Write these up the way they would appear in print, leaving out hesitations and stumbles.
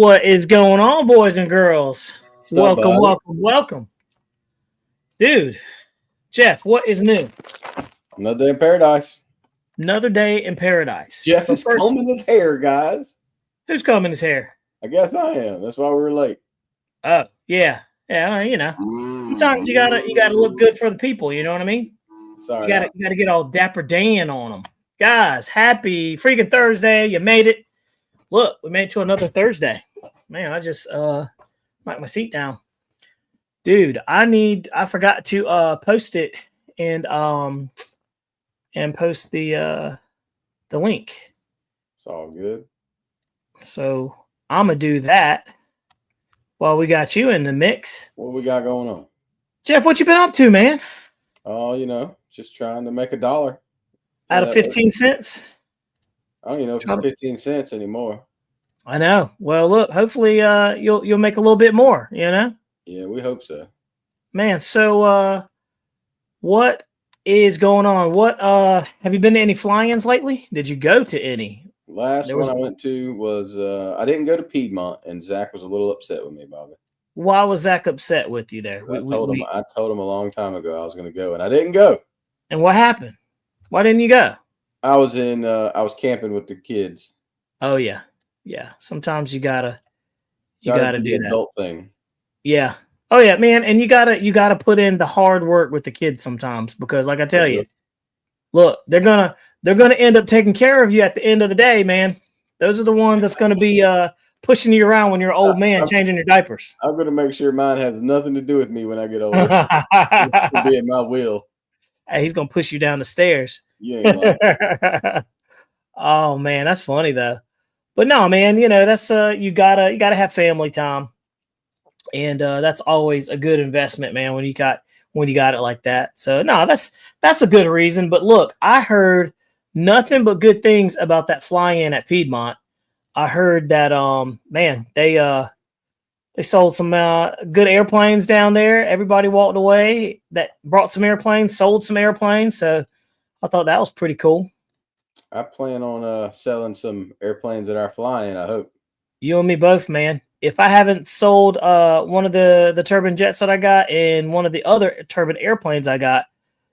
What is going on, boys and girls? What's up, Welcome, buddy? welcome. Dude, Jeff, what is new? Another day in paradise. Another day in paradise. Jeff But is first, combing his hair, guys. who's combing his hair? I guess I am. That's why we were late. Oh, yeah. Yeah, you know. Sometimes you gotta look good for the people, you know what I mean? Sorry. You gotta get all Dapper Dan on them. Guys, happy freaking Thursday. You made it. Look, we made it to another Thursday. Man, I just knocked my seat down. Dude, I forgot to post it and post the link. It's all good. So I'm gonna do that while we got you in the mix. What we got going on? Jeff, what you been up to, man? Oh, just trying to make $1. Out of 15 cents? I don't even know if it's 15 cents anymore. I know. Well, look, hopefully you'll make a little bit more, you know? Yeah, we hope so. Man, so what is going on? What have you been to any fly-ins lately? Did you go to any? Last one I went to was I didn't go to Piedmont, and Zach was a little upset with me, Bobby. Why was Zach upset with you there? I told him a long time ago I was going to go, and I didn't go. And what happened? Why didn't you go? I was camping with the kids. Oh yeah. Yeah. Sometimes you gotta do that adult thing. Yeah. Oh yeah, man. And you gotta put in the hard work with the kids sometimes, because like I tell you, look, they're gonna end up taking care of you at the end of the day, man. Those are the ones that's gonna be pushing you around when you're an old man changing your diapers. I'm gonna make sure mine has nothing to do with me when I get older. It'll be at my will. Hey, he's gonna push you down the stairs. Yeah. Oh man, that's funny though. But no, man, that's you gotta have family time, and that's always a good investment, man. When you got it like that. So no, that's a good reason. But look, I heard nothing but good things about that fly-in at Piedmont. I heard that man, they sold some good airplanes down there. Everybody walked away that brought some airplanes, sold some airplanes. So I thought that was pretty cool. I plan on selling some airplanes that are flying, I hope. You and me both, man. If I haven't sold one of the turbine jets that I got and one of the other turbine airplanes I got,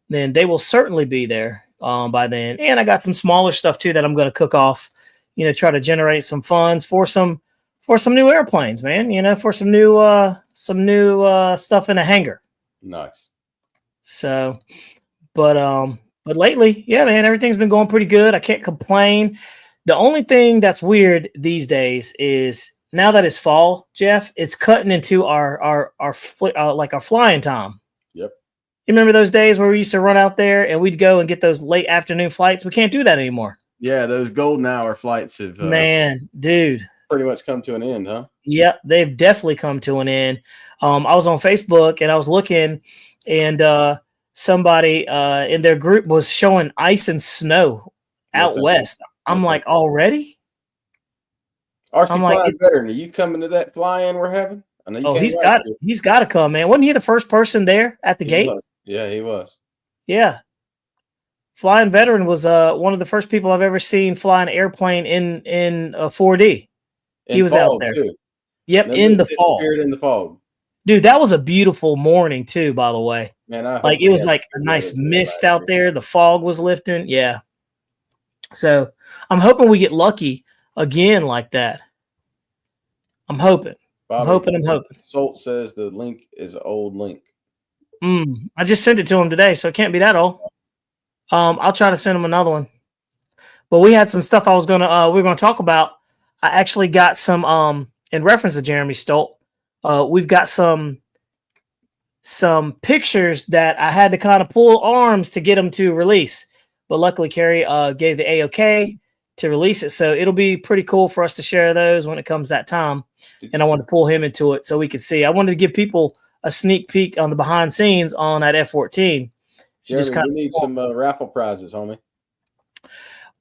then they will certainly be there by then. And I got some smaller stuff too that I'm going to cook off, try to generate some funds for some new airplanes, man, for some new stuff in a hangar. Nice. So, but lately, yeah, man, everything's been going pretty good. I can't complain. The only thing that's weird these days is now that it's fall, Jeff, it's cutting into our flying time. Yep. You remember those days where we used to run out there and we'd go and get those late afternoon flights? We can't do that anymore. Yeah, those golden hour flights have man, dude, pretty much come to an end, huh? Yep, they've definitely come to an end. I was on Facebook and I was looking, and somebody in their group was showing ice and snow out west. I'm like, already? RC Flying Veteran, are you coming to that fly-in we're having? I know he's got to come, man. Wasn't he the first person there at the gate? Yeah, he was. Yeah. Flying Veteran was one of the first people I've ever seen fly an airplane in 4D. He was out there. Too. Yep, in the fall. In the fog. Dude, that was a beautiful morning too, by the way. Man, it was like a nice mist out there. The fog was lifting. Yeah. So I'm hoping we get lucky again like that. I'm hoping. Bobby, I'm hoping. Salt says the link is an old link. I just sent it to him today, so it can't be that old. I'll try to send him another one. But we had some stuff we were gonna talk about. I actually got some in reference to Jeremy Stolt. We've got some pictures that I had to kind of pull arms to get them to release. But luckily, Kerry gave the A-OK to release it. So it'll be pretty cool for us to share those when it comes that time. And I wanted to pull him into it so we could see. I wanted to give people a sneak peek on the behind scenes on that F-14. Jeremy, we need some raffle prizes, homie.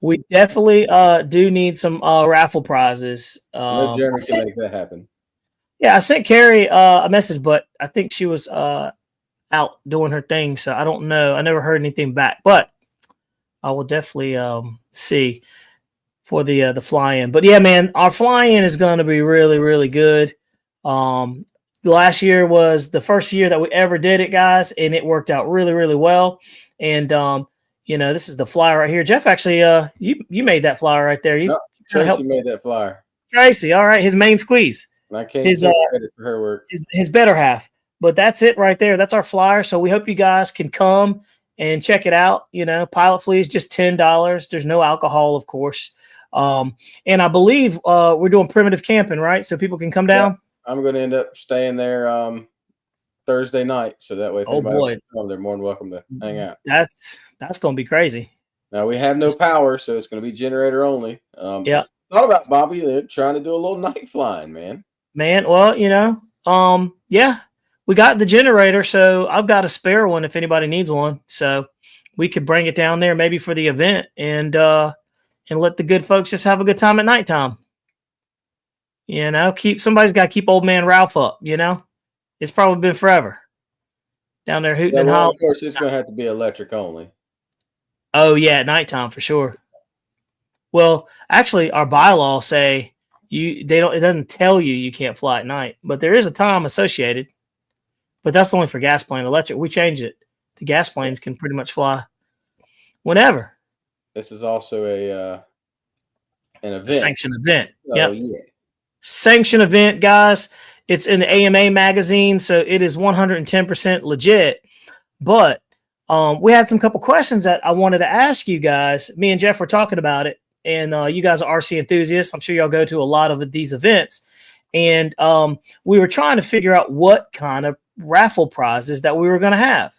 We definitely do need some raffle prizes. Jeremy can make that happen. Yeah, I sent Carrie a message, but I think she was out doing her thing, so I don't know. I never heard anything back, but I will definitely see. for the fly-in. But yeah, man, our fly-in is going to be really, really good. Last year was the first year that we ever did it, guys, and it worked out really, really well. And this is the flyer right here. Jeff, actually, you made that flyer right there. You No, Tracy made that flyer. Tracy, all right, his main squeeze. And I can't take credit for her work. His better half. But that's it right there. That's our flyer. So we hope you guys can come and check it out. Pilot Flea is just $10. There's no alcohol, of course. And I believe we're doing primitive camping, right? So people can come down. Yeah, I'm going to end up staying there Thursday night. So that way, if anybody wants to come, they're more than welcome to hang out. That's going to be crazy. Now, we have no power, so it's going to be generator only. Yeah. Thought about Bobby. They're trying to do a little night flying, man. Well, yeah. We got the generator, so I've got a spare one if anybody needs one. So we could bring it down there maybe for the event and let the good folks just have a good time at nighttime. Somebody's got to keep old man Ralph up. It's probably been forever down there hooting and hollering. Of course, it's going to have to be electric only. Oh yeah, at nighttime for sure. Well, actually, our bylaws say it doesn't tell you can't fly at night, but there is a time associated. But that's only for gas plane. Electric, we changed it. The gas planes can pretty much fly whenever. This is also an event. A sanctioned event. Yeah. Sanctioned event, guys. It's in the AMA magazine, so it is 110% legit. But we had some couple questions that I wanted to ask you guys. Me and Jeff were talking about it, and you guys are RC enthusiasts. I'm sure y'all go to a lot of these events. And we were trying to figure out what kind of raffle prizes that we were going to have.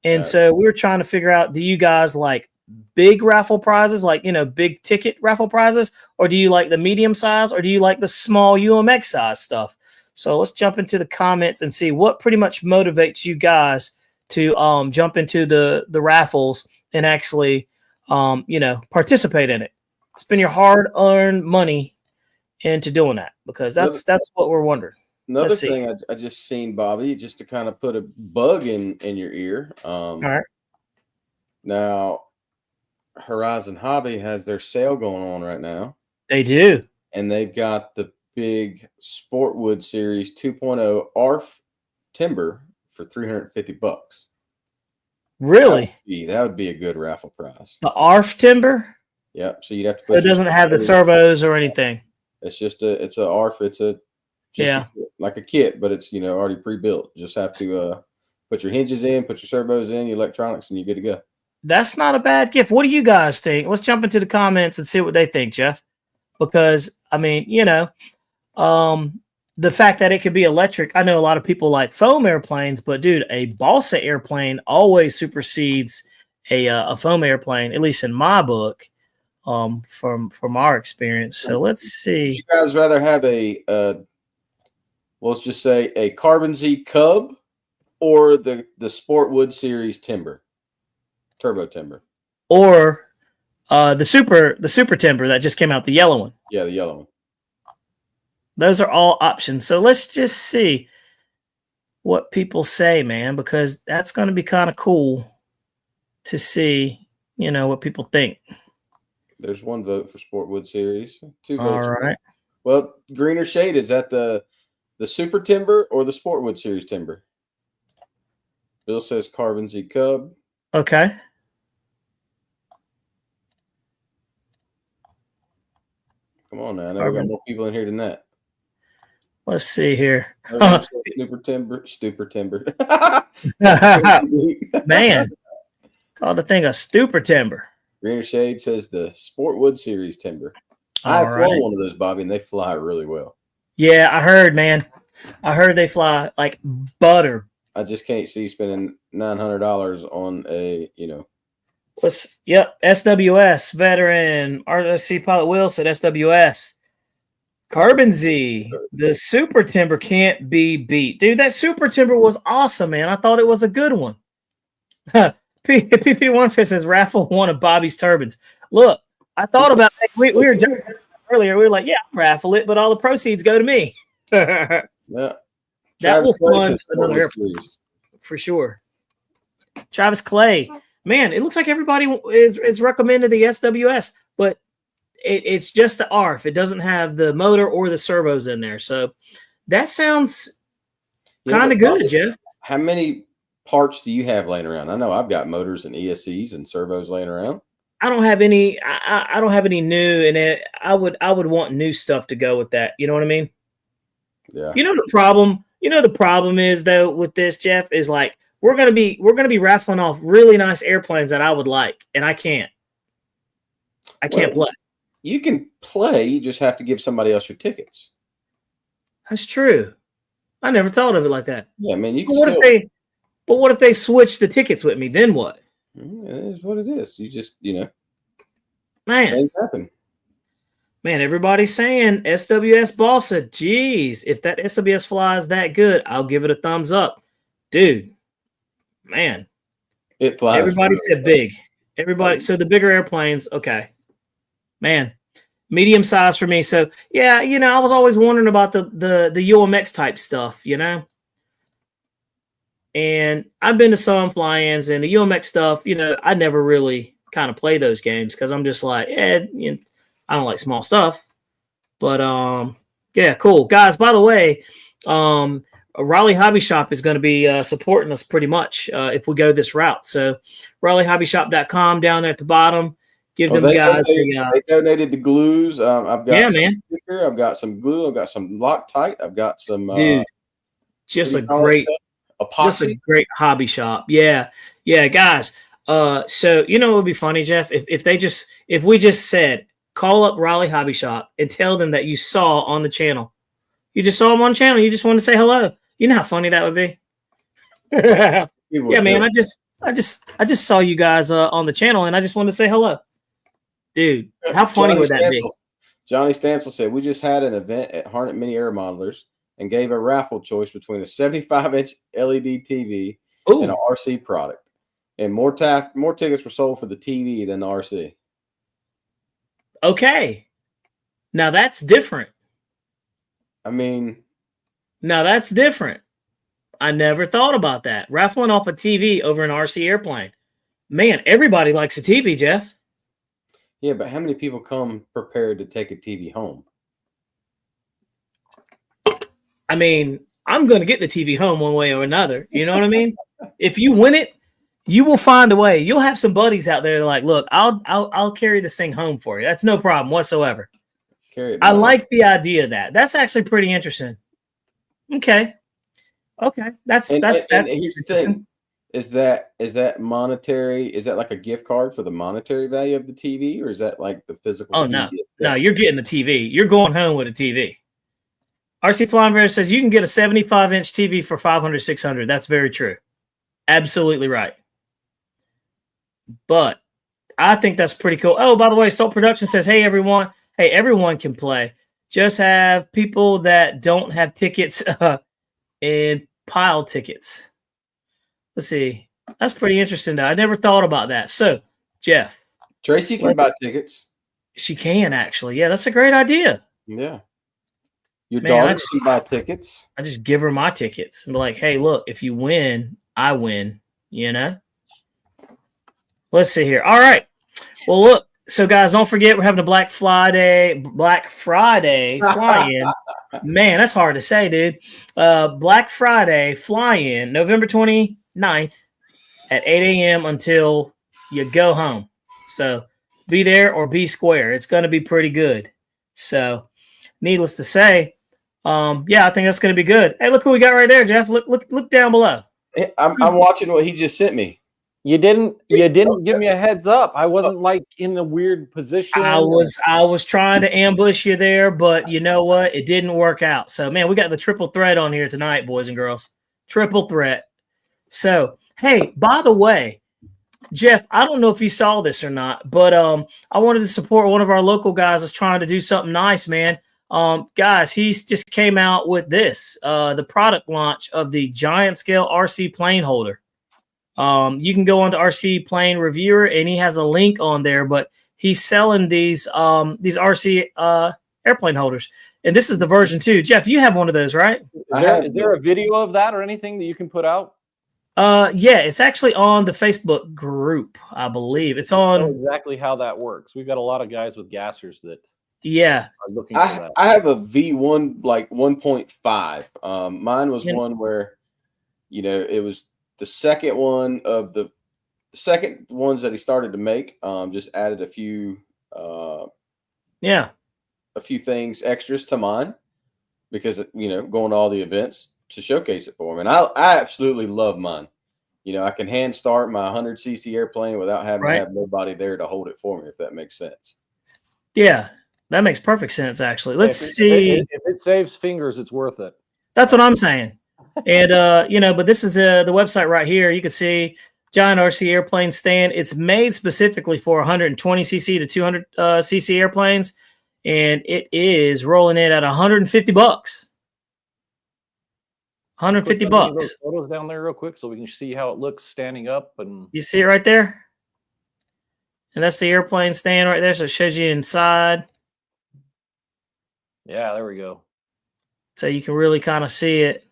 And so we were trying to figure out, do you guys like big raffle prizes, like, big ticket raffle prizes, or do you like the medium size, or do you like the small UMX size stuff? So let's jump into the comments and see what pretty much motivates you guys to jump into the raffles and actually, participate in it. Spend your hard-earned money into doing that, because that's what we're wondering. Another thing I just seen, Bobby, just to kind of put a bug in your ear. All right. Now, Horizon Hobby has their sale going on right now. They do. And they've got the big Sportwood Series 2.0 ARF timber for $350. Really? That would be a good raffle prize. The ARF timber? Yep. So you'd have to. So it doesn't have the servos or anything. It's just it's a ARF. It's like a kit, but it's already pre-built. You just have to put your hinges in, put your servos in, your electronics, and you're good to go. That's not a bad gift. What do you guys think? Let's jump into the comments and see what they think, Jeff. Because the fact that it could be electric, I know a lot of people like foam airplanes, but dude, a balsa airplane always supersedes a foam airplane, at least in my book, from our experience. So let's see. Would you guys rather have let's just say a Carbon Z Cub or the Sportwood Series timber, turbo timber, or the super timber that just came out, the yellow one? Yeah, the yellow one. Those are all options. So let's just see what people say, man, because that's going to be kind of cool to see, what people think. There's one vote for Sportwood Series. 2 votes. All right. Well, greener shade, is that the super timber or the Sportwood Series timber? Bill says Carbon Z Cub. Okay. Come on now. I know we got more people in here than that. Let's see here. Stupid timber. Man, called the thing a stupid timber. Greener shade says the Sportwood Series timber. I've flown one of those, Bobby, and they fly really well. Yeah, I heard, man. I heard they fly like butter. I just can't see spending $900 on a, SWS veteran RSC pilot Will said SWS. Carbon Z, the super timber can't be beat. Dude, that super timber was awesome, man. I thought it was a good one. PP1 Fist says raffle one of Bobby's turbines. Look, I thought about it. We were joking earlier. We were like, yeah, I'll raffle it, but all the proceeds go to me. Yeah. That will fund another airplane for sure. Travis Clay. Man, it looks like everybody is recommended the SWS, but it's just the ARF. It doesn't have the motor or the servos in there. So that sounds kind of good, Jeff. How many parts do you have laying around? I know I've got motors and ESCs and servos laying around. I don't have any. I don't have any new, and I would want new stuff to go with that. You know what I mean? Yeah. You know the problem. You know the problem is though with this, Jeff, is like we're gonna be raffling off really nice airplanes that I would like, and I can't. I can't play. You can play. You just have to give somebody else your tickets. That's true. I never thought of it like that. Yeah, I mean, you. But what if they switch the tickets with me? Then what? It is what it is. You just, man, things happen. Man, everybody's saying SWS Balsa. Geez, if that SWS fly is that good, I'll give it a thumbs up, dude. Man, it flies. Everybody said big. Everybody, so the bigger airplanes, okay. Man, medium size for me. So yeah, I was always wondering about the UMX type stuff, And I've been to some fly-ins and the UMX stuff, I never really kind of play those games because I'm just like, I don't like small stuff. But yeah, cool. Guys, by the way, Raleigh Hobby Shop is going to be supporting us pretty much if we go this route. So RaleighHobbyShop.com down there at the bottom. Give them guys they donated the glues. I've got man. sticker, I've got some glue, I've got some Loctite, I've got some dude, just a great hobby shop. Yeah, guys. So what would be funny, Jeff, if we just said call up Raleigh Hobby Shop and tell them that you saw on the channel. You just saw them on the channel. You just want to say hello. You know how funny that would be. Yeah, man. I just saw you guys on the channel and I just wanted to say hello. Dude, how funny would that be? Johnny Stansel said, we just had an event at Harnett Mini Air Modelers and gave a raffle choice between a 75-inch LED TV and an RC product. And more tickets were sold for the TV than the RC. Okay. Now that's different. I mean. Now that's different. I never thought about that. Raffling off a TV over an RC airplane. Man, everybody likes a TV, Jeff. Yeah, but how many people come prepared to take a TV home? I mean, I'm going to get the TV home one way or another. You know what I mean? If you win it, you will find a way. You'll have some buddies out there like, look, I'll carry this thing home for you. That's no problem whatsoever. I like the idea of that. That's actually pretty interesting. Okay. That's here's the thing. Is that monetary? Is that like a gift card for the monetary value of the TV, or is that like the physical? Oh, no. No, you're getting the TV. You're going home with a TV. RC Flying Bear says you can get a 75-inch TV for $500, $600. That's very true. Absolutely right. But I think that's pretty cool. Oh, by the way, Salt Production says, hey, everyone can play. Just have people that don't have tickets and pile tickets. Let's see. That's pretty interesting, though. I never thought about that. So, Jeff. Tracy can buy tickets. She can, actually. Yeah, that's a great idea. Yeah. Your daughter can buy tickets. I just give her my tickets and be like, hey, look, if you win, I win, Let's see here. All right. Well, look. So, guys, don't forget we're having a Black Friday fly-in. Man, that's hard to say, dude. Black Friday fly-in, November 29th at 8 a.m. until you go home. So, be there or be square. It's going to be pretty good. So, needless to say, I think that's going to be good. Hey, look who we got right there, Jeff. Look down below. I'm watching what he just sent me. You didn't give me a heads up. I wasn't like in a weird position. I was trying to ambush you there, but you know what? It didn't work out. So, man, we got the triple threat on here tonight, boys and girls. Triple threat. So, hey, by the way, Jeff, I don't know if you saw this or not, but I wanted to support one of our local guys that's trying to do something nice, man. Guys, he's just came out with this, the product launch of the giant scale RC plane holder. You can go on to RC Plane Reviewer, and he has a link on there. But he's selling these RC airplane holders, and this is the version 2. Jeff, you have one of those, right? Is there a video of that or anything that you can put out? Yeah, it's actually on the Facebook group, I believe. It's I know on. exactly how that works. We've got a lot of guys with gassers that Yeah. are looking for that. I have a V1 like 1.5. Mine was one where, it was the second one of the second ones that he started to make. Just added a few things extras to mine because going to all the events to showcase it for him, and I absolutely love mine. I can hand start my 100cc airplane without having to have nobody there to hold it for me, if that makes sense. Yeah, that makes perfect sense, actually. Let's see. If it saves fingers, it's worth it. That's what I'm saying. And, but this is the website right here. You can see giant RC airplane stand. It's made specifically for 120cc to 200cc airplanes. And it is rolling in at $150. $150. Photos down there real quick so we can see how it looks standing up. And you see it right there? And that's the airplane stand right there. So it shows you inside. Yeah, there we go. So you can really kind of see it.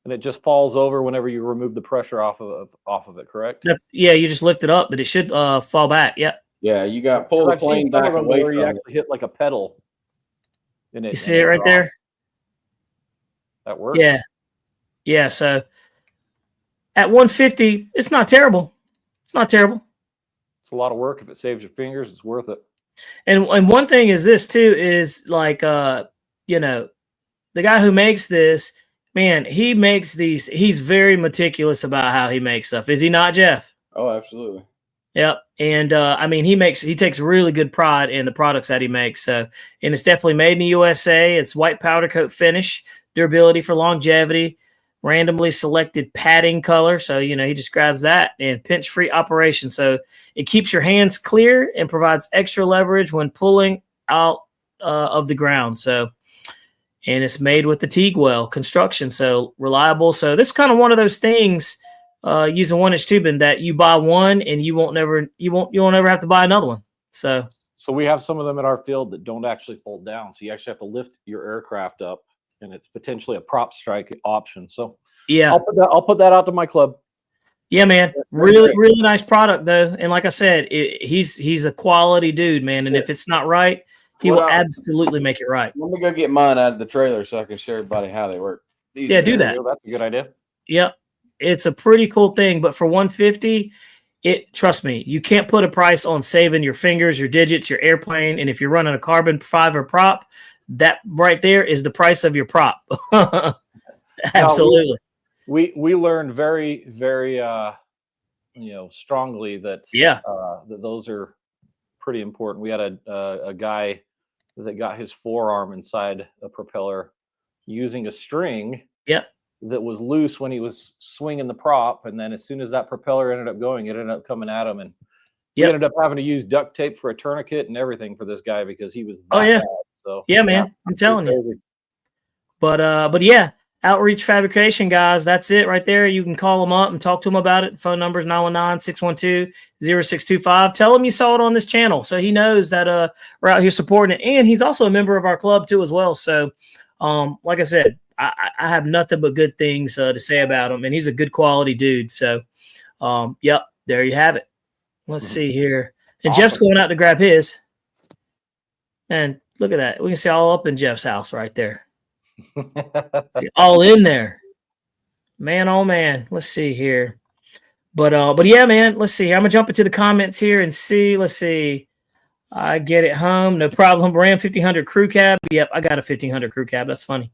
And it just falls over whenever you remove the pressure off of it, correct? You just lift it up, but it should fall back. Yep. Yeah, you got to pull the plane back away where from you actually hit like a pedal. You see it right there? That works. Yeah. Yeah, so at 150, it's not terrible. It's not terrible. It's a lot of work. If it saves your fingers, it's worth it. And one thing is this too, is like the guy who makes this, man, he makes these, he's very meticulous about how he makes stuff. Is he not, Jeff? Oh, absolutely. Yep. And he takes really good pride in the products that he makes. So, and it's definitely made in the USA. It's white powder coat finish, durability for longevity, randomly selected padding color. So, he just grabs that, and pinch free operation. So it keeps your hands clear and provides extra leverage when pulling out of the ground. So, and it's made with the Teague-Well construction. So reliable. So this is kind of one of those things, using 1-inch tubing, that you buy one and you won't ever have to buy another one. So we have some of them at our field that don't actually fold down. So you actually have to lift your aircraft up, and it's potentially a prop strike option. So yeah, I'll put that out to my club. Yeah, man, really nice product though. And like I said, he's a quality dude, man. And if it's not right, he will absolutely make it right. Let me go get mine out of the trailer so I can show everybody how they work. Yeah, do that. That's a good idea. Yep, it's a pretty cool thing. But for 150, trust me, you can't put a price on saving your fingers, your digits, your airplane. And if you're running a carbon fiber prop, that right there is the price of your prop. Absolutely. We learned very, very strongly that that those are pretty important. We had a guy that got his forearm inside a propeller using a string that was loose when he was swinging the prop, and then as soon as that propeller ended up going, it ended up coming at him, and we ended up having to use duct tape for a tourniquet and everything for this guy because he was bad. So man, I'm telling you. But yeah, Outreach Fabrication, guys, that's it right there. You can call them up and talk to them about it. Phone number is 919-612-0625. Tell him you saw it on this channel, so he knows that we're out here supporting it. And he's also a member of our club too as well. So like I said, I have nothing but good things to say about him, and he's a good quality dude. So yep, there you have it. Let's see here. And Jeff's going out to grab his. And look at that. We can see all up in Jeff's house right there. All in there, man. Oh man, let's see here. But yeah, man, let's see. I'm gonna jump into the comments here and see. Let's see. I get it home, no problem. Ram 1500 crew cab. Yep, I got a 1500 crew cab. That's funny.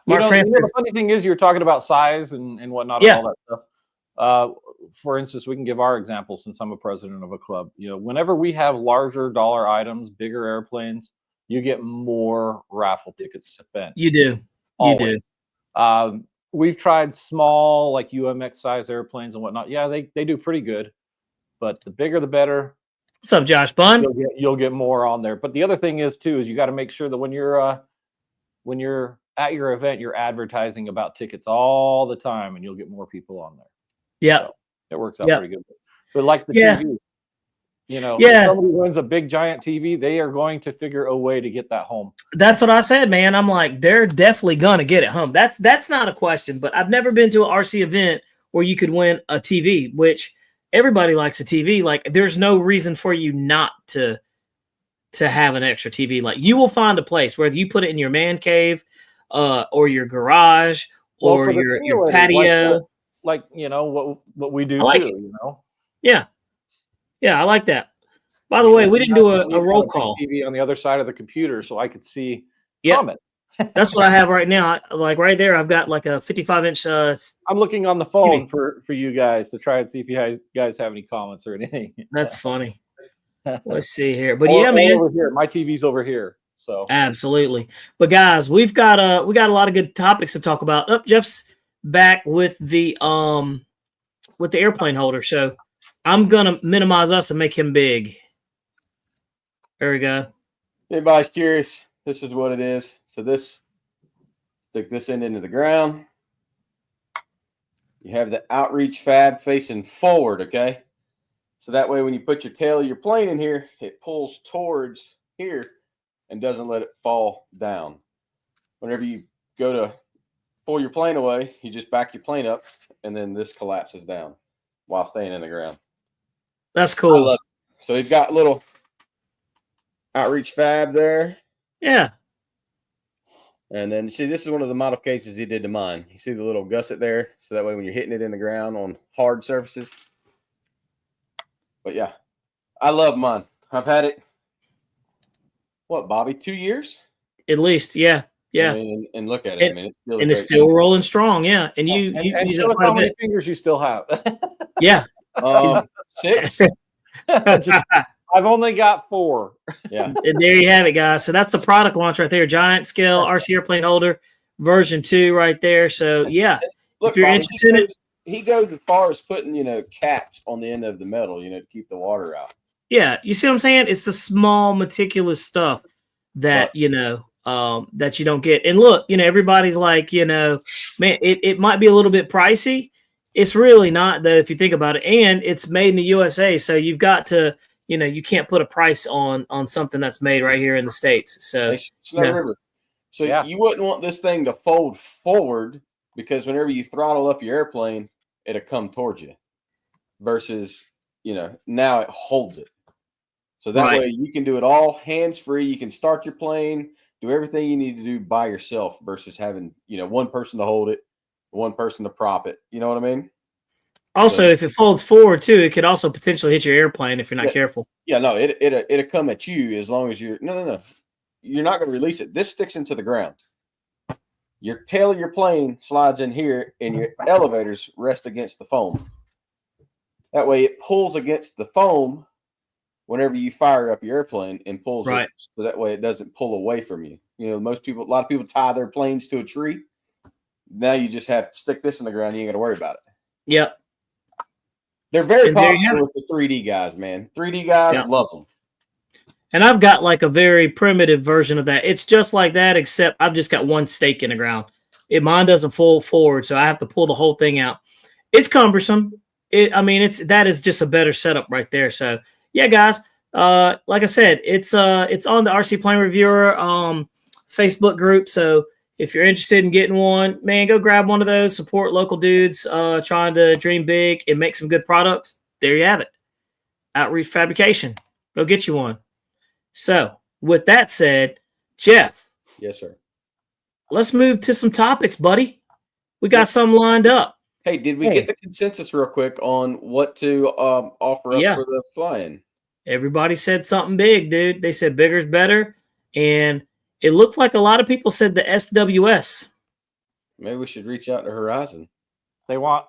The funny thing is, you're talking about size and whatnot, and all that stuff. For instance, we can give our example since I'm a president of a club. Whenever we have larger dollar items, bigger airplanes, you get more raffle tickets spent. You do. Always. You do. We've tried small, like UMX size airplanes and whatnot. Yeah, they do pretty good, but the bigger the better. What's up, Josh Bunn? You'll get more on there. But the other thing is too, is you got to make sure that when you're at your event, you're advertising about tickets all the time, and you'll get more people on there. Yeah, so it works out pretty good. But like the TV. If somebody wins a big giant TV, they are going to figure a way to get that home. That's what I said, man. I'm like, they're definitely gonna get it home. That's not a question. But I've never been to an RC event where you could win a TV, which everybody likes a TV. Like, there's no reason for you not to have an extra TV. Like, you will find a place, whether you put it in your man cave, or your garage, or your patio. Like what we do like too. It. Yeah, I like that. By the way, we didn't do a roll call. TV on the other side of the computer, so I could see comment. That's what I have right now. Like right there, I've got like a 55-inch. I'm looking on the phone for you guys to try and see if you guys have any comments or anything. That's funny. Let's see here, but man, over here, my TV's over here. So absolutely. But guys, we got a lot of good topics to talk about. Jeff's back with the airplane holder, so I'm gonna minimize us and make him big. There we go. Anybody's curious, this is what it is. So stick this end into the ground. You have the outreach fab facing forward, okay? So that way when you put your tail of your plane in here, it pulls towards here and doesn't let it fall down. Whenever you go to pull your plane away, you just back your plane up, and then this collapses down while staying in the ground. That's cool. I love it. So he's got little outreach fab there. Yeah. And then see, this is one of the modifications he did to mine. You see the little gusset there? So that way when you're hitting it in the ground on hard surfaces. But yeah, I love mine. I've had it, what, Bobby, 2 years? At least, yeah. Yeah. I mean, and look at it. I mean, it's still, it's still rolling strong, yeah. And you use it quite how a many bit. fingers you still have. Yeah. 6. I've only got 4. Yeah. And there you have it, guys. So that's the product launch right there. Giant scale RC airplane holder version 2 right there. So yeah, look, if you're Bobby, interested in it, he goes as far as putting, caps on the end of the metal, to keep the water out. Yeah, you see what I'm saying? It's the small, meticulous stuff that that you don't get. And look, everybody's like, man, it might be a little bit pricey. It's really not, though, if you think about it. And it's made in the USA, so you've got to, you can't put a price on something that's made right here in the States. So it's no river. So you wouldn't want this thing to fold forward, because whenever you throttle up your airplane, it'll come towards you. Versus, now it holds it. So that way you can do it all hands-free. You can start your plane, do everything you need to do by yourself versus having, one person to hold it, one person to prop it. You know what I mean? Also, if it folds forward too, it could also potentially hit your airplane if you're not careful. Yeah, no, it'll come at you as long as you're no. You're not going to release it. This sticks into the ground. Your tail of your plane slides in here, and your elevators rest against the foam. That way, it pulls against the foam whenever you fire up your airplane and pulls it, so that way it doesn't pull away from you. A lot of people tie their planes to a tree. Now you just have to stick this in the ground. You ain't got to worry about it. Yep. They're very popular with the 3D guys, man. 3D guys love them. And I've got like a very primitive version of that. It's just like that, except I've just got one stake in the ground. Mine doesn't fold forward, so I have to pull the whole thing out. It's cumbersome. That is just a better setup right there. So yeah, guys. Like I said, it's on the RC Plane Reviewer Facebook group. So if you're interested in getting one, man, go grab one of those. Support local dudes trying to dream big and make some good products. There you have it. Outreach Fabrication. Go get you one. So with that said, Jeff. Yes, sir. Let's move to some topics, buddy. We got some lined up. Hey, did we get the consensus real quick on what to offer up for the fly-in? Everybody said something big, dude. They said bigger's better. And it looked like a lot of people said the SWS. Maybe we should reach out to Horizon. They want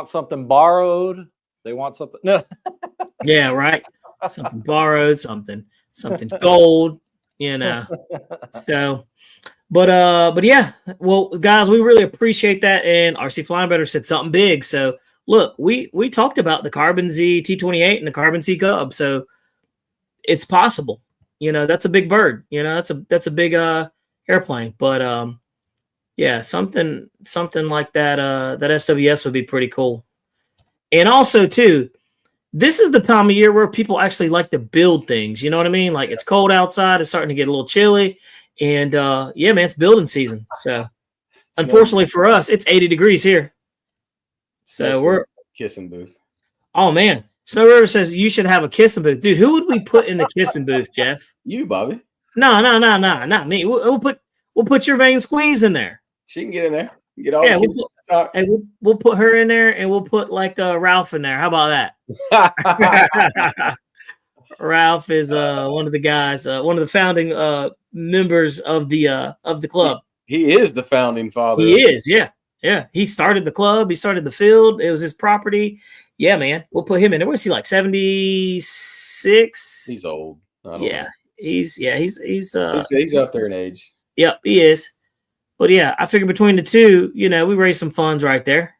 something borrowed. They want something. No. Yeah, right. Something borrowed, something gold, So, but yeah. Well, guys, we really appreciate that. And RC Flying Better said something big. So look, we talked about the Carbon Z T28 and the Carbon Z Cub. So it's possible. That's a big bird. That's a big airplane. But yeah, something like that. That SWS would be pretty cool. And also too, this is the time of year where people actually like to build things. You know what I mean? Like, it's cold outside. It's starting to get a little chilly. And yeah, man, it's building season. So unfortunately for us, it's 80 degrees here. So we're kissing booth. Oh man, Snow River says you should have a kissing booth, dude. Who would we put in the kissing booth, Jeff? You, Bobby. No, not me. We'll put your vein squeeze in there. She can get in there. Get all we'll put her in there, and we'll put like Ralph in there. How about that? Ralph is one of the guys, one of the founding members of the club. He is the founding father. He is, yeah. He started the club. He started the field. It was his property. Yeah, man. We'll put him in there. What's he like? 76. He's old. Yeah, he's up there in age. Yep, he is. But yeah, I figure between the two, we raise some funds right there.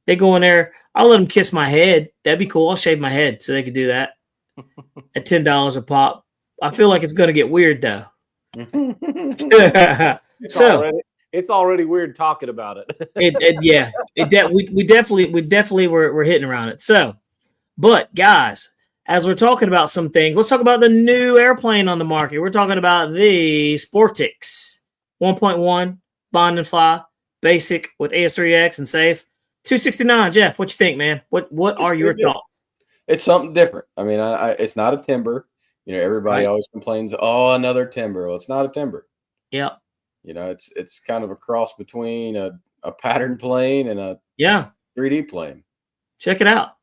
They go in there. I'll let them kiss my head. That'd be cool. I'll shave my head so they could do that at $10 a pop. I feel like it's going to get weird though. It's already weird talking about it. We definitely were hitting around it. So, but guys, as we're talking about some things, let's talk about the new airplane on the market. We're talking about the Sportix 1.1 bond and fly basic with AS3X and safe 269. Jeff, what you think, man? What are your thoughts? It's something different. I mean, it's not a timber. Everybody always complains, oh, another timber. Well, it's not a timber. Yep. It's kind of a cross between a pattern plane and a 3D plane. Check it out.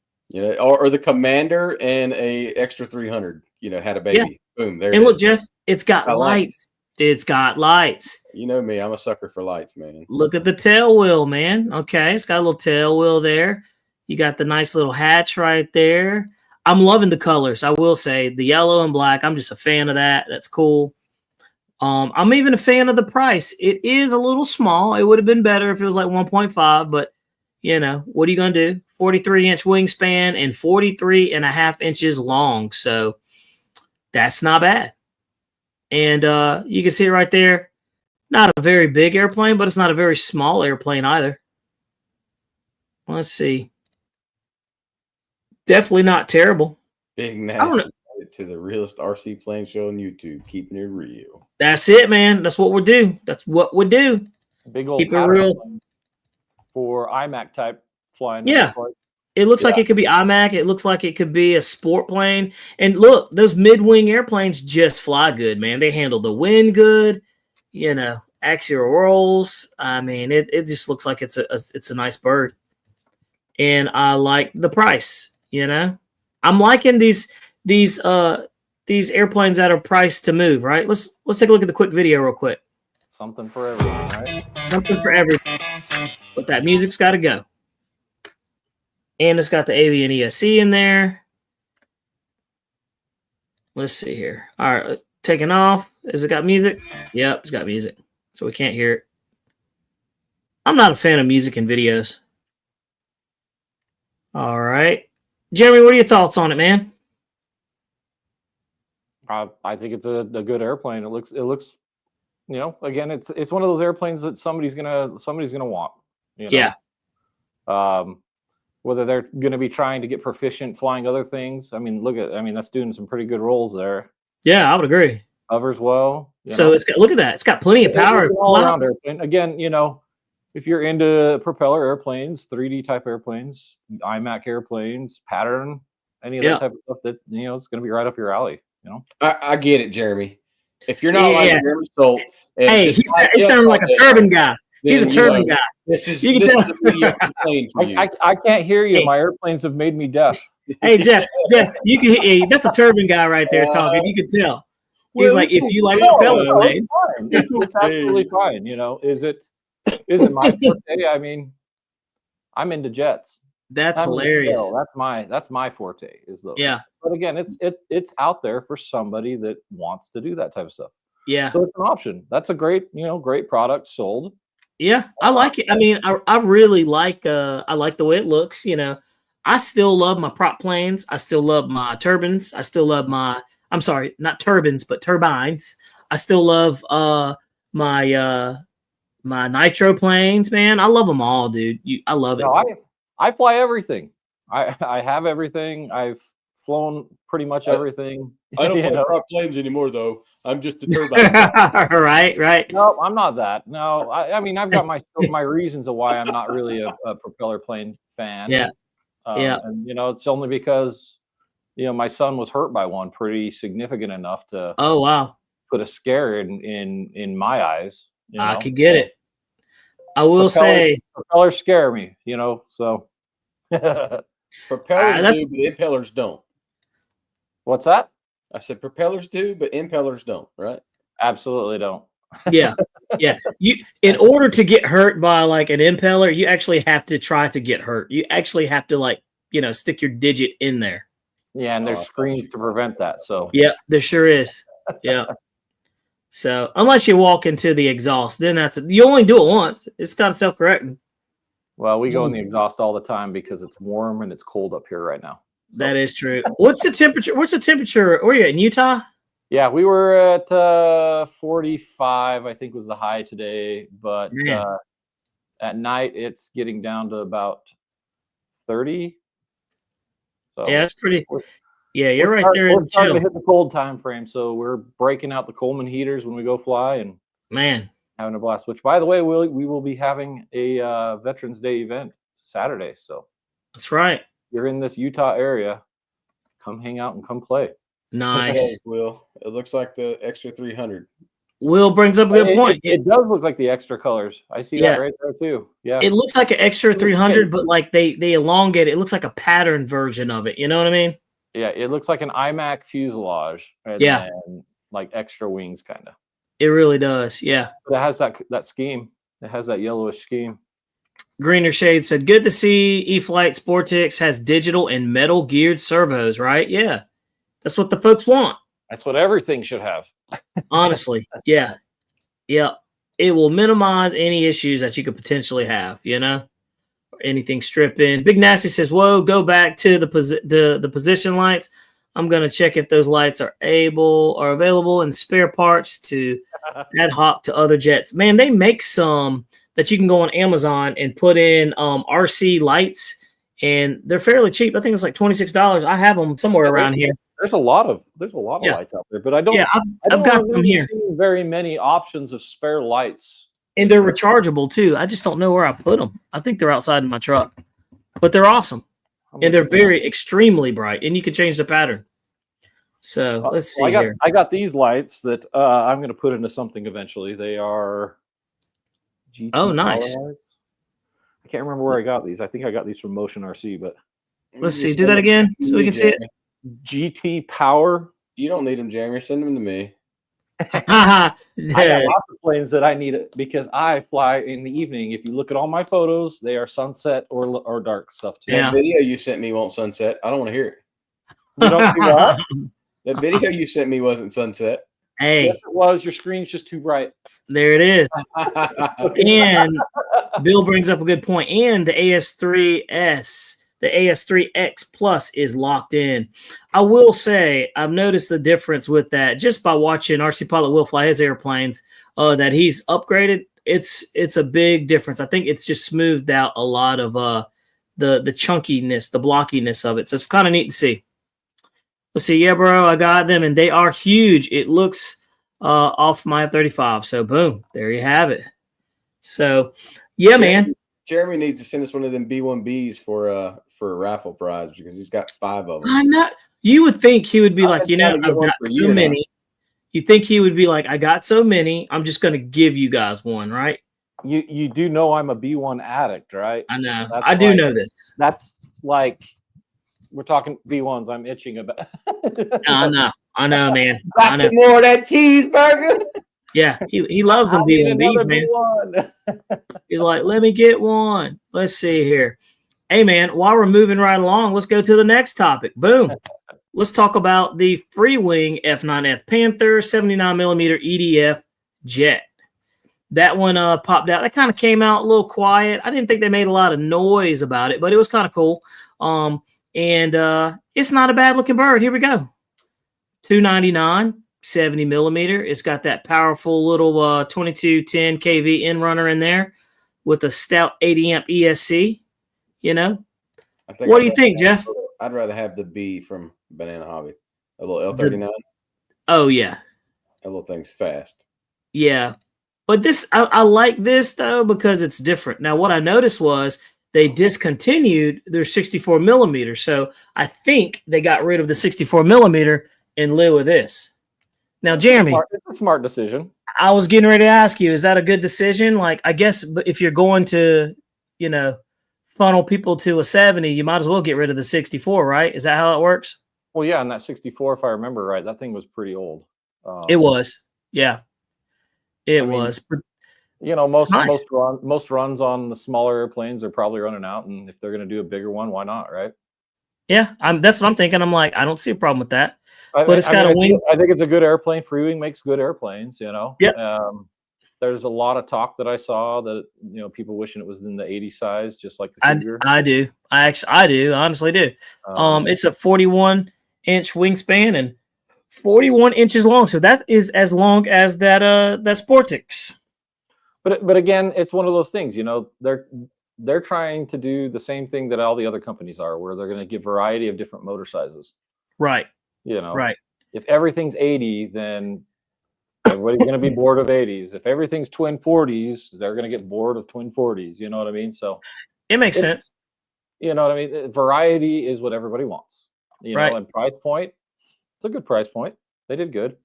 Or the Commander and a extra 300. Had a baby. Yeah. Boom. There. And look, Jeff, it's got lights. It's got lights. You know me, I'm a sucker for lights, man. Look at the tail wheel, man. Okay, it's got a little tail wheel there. You got the nice little hatch right there. I'm loving the colors. I will say the yellow and black. I'm just a fan of that. That's cool. I'm even a fan of the price. It is a little small. It would have been better if it was like 1.5, but what are you going to do? 43-inch wingspan and 43.5 inches long. So that's not bad. And you can see it right there. Not a very big airplane, but it's not a very small airplane either. Let's see. Definitely not terrible. Big nasty to the realest RC plane show on YouTube, keeping it real. That's it, man. That's what we'll do. That's what we do. Big old keep it real for IMAC type flying. Yeah. It looks like it could be IMAC. It looks like it could be a sport plane. And look, those mid-wing airplanes just fly good, man. They handle the wind good. Axial rolls. I mean, it just looks like it's a nice bird. And I like the price. I'm liking these airplanes that are priced to move. Right. Let's take a look at the quick video real quick. Something for everyone, right? Something for everyone. But that music's got to go. And it's got the Avian ESC in there. Let's see here. All right, taking off. Has it got music? Yep, it's got music. So we can't hear it. I'm not a fan of music in videos. All right. Jeremy, what are your thoughts on it, man? I think it's a good airplane. It looks, again, it's one of those airplanes that somebody's gonna want. Yeah. Whether they're going to be trying to get proficient flying other things. I mean, that's doing some pretty good rolls there. Yeah, I would agree. Hovers well. So it's got, look at that. It's got plenty of power. All around airplane. Again, if you're into propeller airplanes, 3D type airplanes, IMAC airplanes, pattern, any of that type of stuff that, it's going to be right up your alley. I get it, Jeremy. If you're not like Jeremy Stolt. Hey, he sounded like a turban guy. He's a turban guy. This is a mediocre plane for you. I can't hear you. Hey. My airplanes have made me deaf. Hey, Jeff, you can. That's a turban guy right there talking. You can tell. He's like, if you like propeller planes, it's absolutely fine. Is it my forte? I mean, I'm into jets. That's hilarious. That's my forte. Is those. Yeah. But again, it's out there for somebody that wants to do that type of stuff. Yeah. So it's an option. That's a great product sold. Yeah, I like it. I mean, I really like I like the way it looks. I still love my prop planes. I still love my turbines. I still love I'm sorry, not turbines, but turbines. I still love my nitro planes, man. I love them all, dude. I love it. I fly everything. I have everything. I've flown pretty much everything. I don't fly prop planes anymore, though. I'm just a turbine. Right. No, I'm not that. No, I mean, I've got my reasons of why I'm not really a propeller plane fan. Yeah. And it's only because my son was hurt by one pretty significant enough to put a scare in my eyes. I could get it. I will say propellers scare me, so propellers do, but impellers don't. What's that? I said propellers do, but impellers don't, right? Absolutely don't. Yeah. You, in order to get hurt by like an impeller, you actually have to try to get hurt. You actually have to stick your digit in there. Yeah, and there's screens to prevent that. So yeah, there sure is. Yeah. So unless you walk into the exhaust, then you only do it once. It's kind of self-correcting. Well, we go in the exhaust all the time because it's warm and it's cold up here right now. So. That is true. What's the temperature? Where are you in Utah? Yeah, we were at 45, I think was the high today. But at night, it's getting down to about 30. So yeah, that's pretty. Yeah, you're right there. We're starting to hit the cold time frame. So we're breaking out the Coleman heaters when we go fly and having a blast. Which, by the way, we will be having a Veterans Day event Saturday. So that's right. You're in this Utah area, come hang out and come play. Nice. Will. It looks like the extra 300. Will brings up a good point. It does look like the extra colors. I see that right there too. Yeah. It looks like an extra 300, but like they elongate it. It looks like a pattern version of it. You know what I mean? Yeah. It looks like an IMAC fuselage. And then like extra wings, kind of. It really does. Yeah. But it has that scheme. It has that yellowish scheme. Greener Shade said, good to see e-flite Sportix has digital and metal geared servos, right? Yeah. That's what the folks want. That's what everything should have. Honestly. Yeah. Yeah. It will minimize any issues that you could potentially have, anything stripping. Big Nasty says, whoa, go back to the position lights. I'm going to check if those lights are available in spare parts to ad hoc to other jets. Man, they make some that you can go on Amazon and put in RC lights, and they're fairly cheap. I think it's like $26. I have them somewhere around here. There's a lot of lights out there, but I don't. Yeah, I've got some here. Very many options of spare lights, and they're rechargeable too. I just don't know where I put them. I think they're outside in my truck, but they're awesome, and they're very extremely bright, and you can change the pattern. So let's see here. I got these lights that I'm going to put into something eventually. They are GT nice. Lights. I can't remember where I got these. I think I got these from Motion RC, but let's see. Do that again so we can see it. GT Power. You don't need them, Jeremy. Send them to me. I got lots of planes that I need because I fly in the evening. If you look at all my photos, they are sunset or dark stuff too. That video you sent me won't sunset. I don't want to hear it. You don't see what? That video you sent me wasn't sunset. Hey, yes, it was. Your screen's just too bright. There it is. And Bill brings up a good point. And the AS3S, the AS3X Plus is locked in. I will say I've noticed the difference with that just by watching RC Pilot Will fly his airplanes. That he's upgraded. It's a big difference. I think it's just smoothed out a lot of the chunkiness, the blockiness of it. So it's kind of neat to see. Let's see. Yeah, bro, I got them, and they are huge. It looks off my F-35. So, boom, there you have it. So, yeah, man. Jeremy needs to send us one of them B1Bs for a raffle prize because he's got 5 of them. I know. You would think he would be like, I've got so many. You think he would be like, I got so many, I'm just going to give you guys one, right? You do know I'm a B1 addict, right? I know. I do know this. That's like... We're talking B1s. I'm itching about. I know, man. Got some more of that cheeseburger. Yeah, he loves them B1Bs, man. He's like, let me get one. Let's see here. Hey, man, while we're moving right along, let's go to the next topic. Boom. Let's talk about the free wing F9F Panther 79mm EDF jet. That one popped out. That kind of came out a little quiet. I didn't think they made a lot of noise about it, but it was kind of cool. And it's not a bad looking bird. Here we go. $299, 70mm. It's got that powerful little 2210 kV in runner in there with a stout 80 amp ESC. What do you think, Jeff? I'd rather have the B from Banana Hobby. A little L-39. Oh yeah, that little thing's fast. Yeah, but I like this though because it's different. Now, what I noticed was they discontinued their 64 millimeter, so I think they got rid of the 64 millimeter in lieu of this. Now, Jeremy, it's a smart decision. I was getting ready to ask you, is that a good decision? Like, I guess if you're going to, funnel people to a 70, you might as well get rid of the 64, right? Is that how it works? Well, yeah, and that 64, if I remember right, that thing was pretty old. It was, yeah, it was. Most runs on the smaller airplanes are probably running out, and if they're going to do a bigger one, why not, right? Yeah, that's what I'm thinking. I'm like, I don't see a problem with that. But it's got a wing. I think it's a good airplane. Freewing makes good airplanes, Yeah. There's a lot of talk that I saw that people wishing it was in the 80 size, just like the Cougar. I do. I do. Honestly, do. It's a 41-inch wingspan and 41 inches long. So that is as long as that Sportix. But again, it's one of those things. They're trying to do the same thing that all the other companies are, where they're going to give variety of different motor sizes. Right. Right. If everything's 80, then everybody's going to be bored of 80s. If everything's twin 40s, they're going to get bored of twin 40s. You know what I mean? So it makes sense. You know what I mean? Variety is what everybody wants. And price point, it's a good price point. They did good.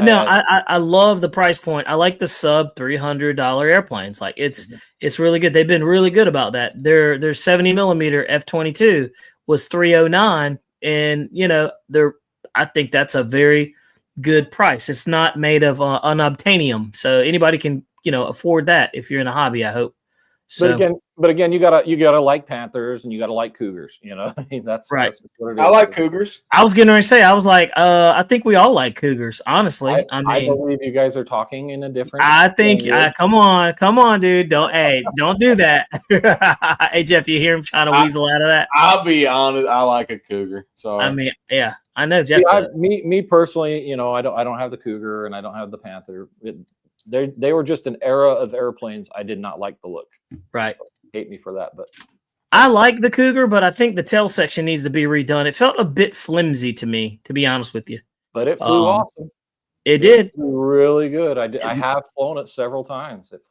No, I love the price point. I like the sub $300 airplanes. Like it's really good. They've been really good about that. Their 70 millimeter F-22 was $309, and I think that's a very good price. It's not made of unobtainium, so anybody can afford that if you're in a hobby, I hope. So, but again, you gotta like Panthers and you gotta like Cougars. I mean, that's right. That's what it is. I like Cougars. I was going to say, I was like, I think we all like Cougars. Honestly, I believe you guys are talking in a different. I think. Come on, dude. Don't do that. Hey, Jeff, you hear him trying to weasel out of that? I'll be honest. I like a Cougar. So I mean, yeah, I know Jeff. Me personally, I don't have the Cougar and I don't have the Panther. They were just an era of airplanes. I did not like the look. Right. So, hate me for that, but I like the Cougar, but I think the tail section needs to be redone. It felt a bit flimsy to me, to be honest with you. But it flew awesome. It did. Flew really good. I have flown it several times. It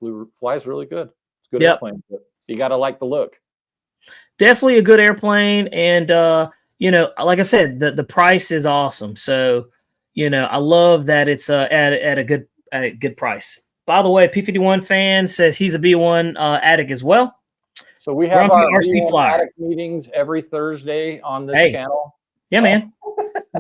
flies really good. It's a good airplane. But you got to like the look. Definitely a good airplane, and like I said, the price is awesome. So I love that it's at a good price. By the way, P51 fan says he's a B1 addict as well. So we have our Xfly addict meetings every Thursday on this channel. Yeah, man.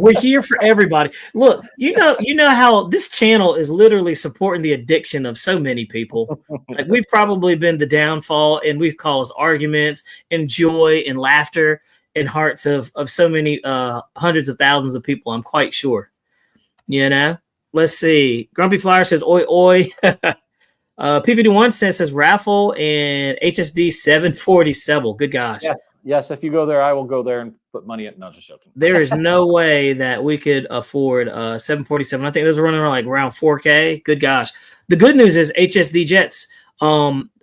We're here for everybody. Look, you know how this channel is literally supporting the addiction of so many people. Like, we've probably been the downfall, and we've caused arguments and joy and laughter in hearts of so many hundreds of thousands of people, I'm quite sure. Let's see. Grumpy Flyer says, oi, oi. P51 says raffle and HSD 747. Good gosh. Yes, if you go there, I will go there and put money in. No, just joking. There is no way that we could afford 747. I think those are running around 4K. Good gosh. The good news is HSD jets.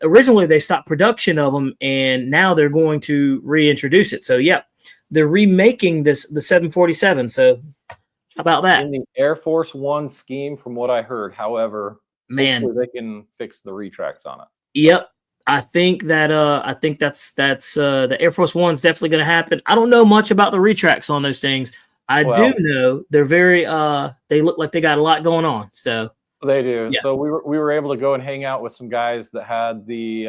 Originally they stopped production of them, and now they're going to reintroduce it. So yeah, they're remaking the 747. So how about that? In the Air Force One scheme, from what I heard, however, man, they can fix the retracts on it. Yep. I think that's the Air Force One's definitely going to happen. I don't know much about the retracts on those things. I do know they're very they look like they got a lot going on. So they do. Yeah. So we were able to go and hang out with some guys that had the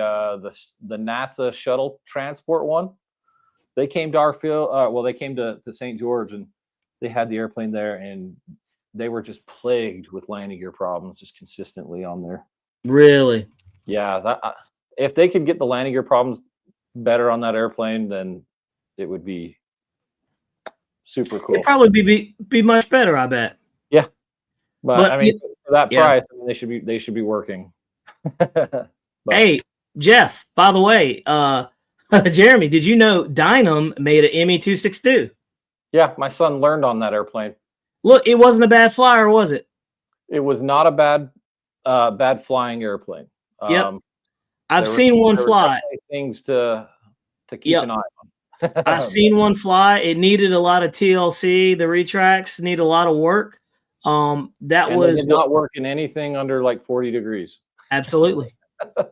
NASA shuttle transport one. They came to our field. They came to St. George, and they had the airplane there, and they were just plagued with landing gear problems just consistently on there. Really? Yeah. If they could get the landing gear problems better on that airplane, then it would be super cool. It'd probably be much better, I bet. Yeah. But I mean, for that price, I mean, they should be working. Hey, Jeff, by the way, Jeremy, did you know Dynam made an ME-262? Yeah, my son learned on that airplane. Look, it wasn't a bad flyer, was it? It was not a bad flying airplane. Yep. I've seen one fly. Things to keep an eye on. I've seen one fly. It needed a lot of TLC. The retracts need a lot of work. That was did not work in anything under like 40 degrees. Absolutely.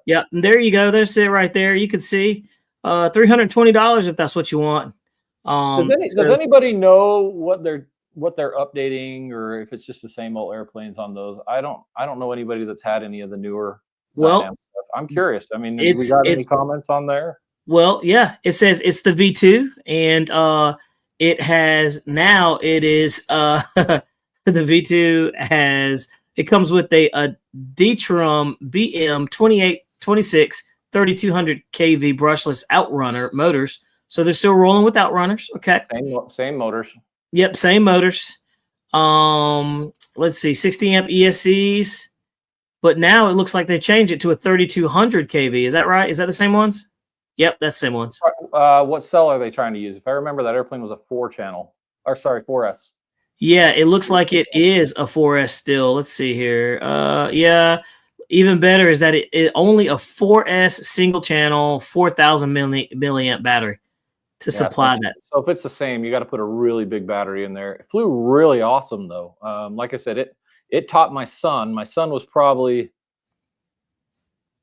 Yeah, and there you go. There's it right there. You can see $320 if that's what you want. Does anybody know what they're updating, or if it's just the same old airplanes on those? I don't know anybody that's had any of the newer. Well, stuff. I'm curious. I mean, we got any comments on there? Well, yeah, it says it's the V2, and it is the V2 has. It comes with a D-Trum BM 2826 3200 kV brushless outrunner motors. So they're still rolling with outrunners. Okay. Same motors. Yep, same motors. Let's see, 60 amp ESCs. But now it looks like they changed it to a 3200 kV. Is that right? Is that the same ones? Yep, that's the same ones. What cell are they trying to use? If I remember, that airplane was a 4S. Yeah, it looks like it is a 4S still. Let's see here. Yeah, even better is that it only a 4S single channel 4,000 milliamp battery to supply that. So if it's the same, you got to put a really big battery in there. It flew really awesome though. Like I said, it taught my son. My son was probably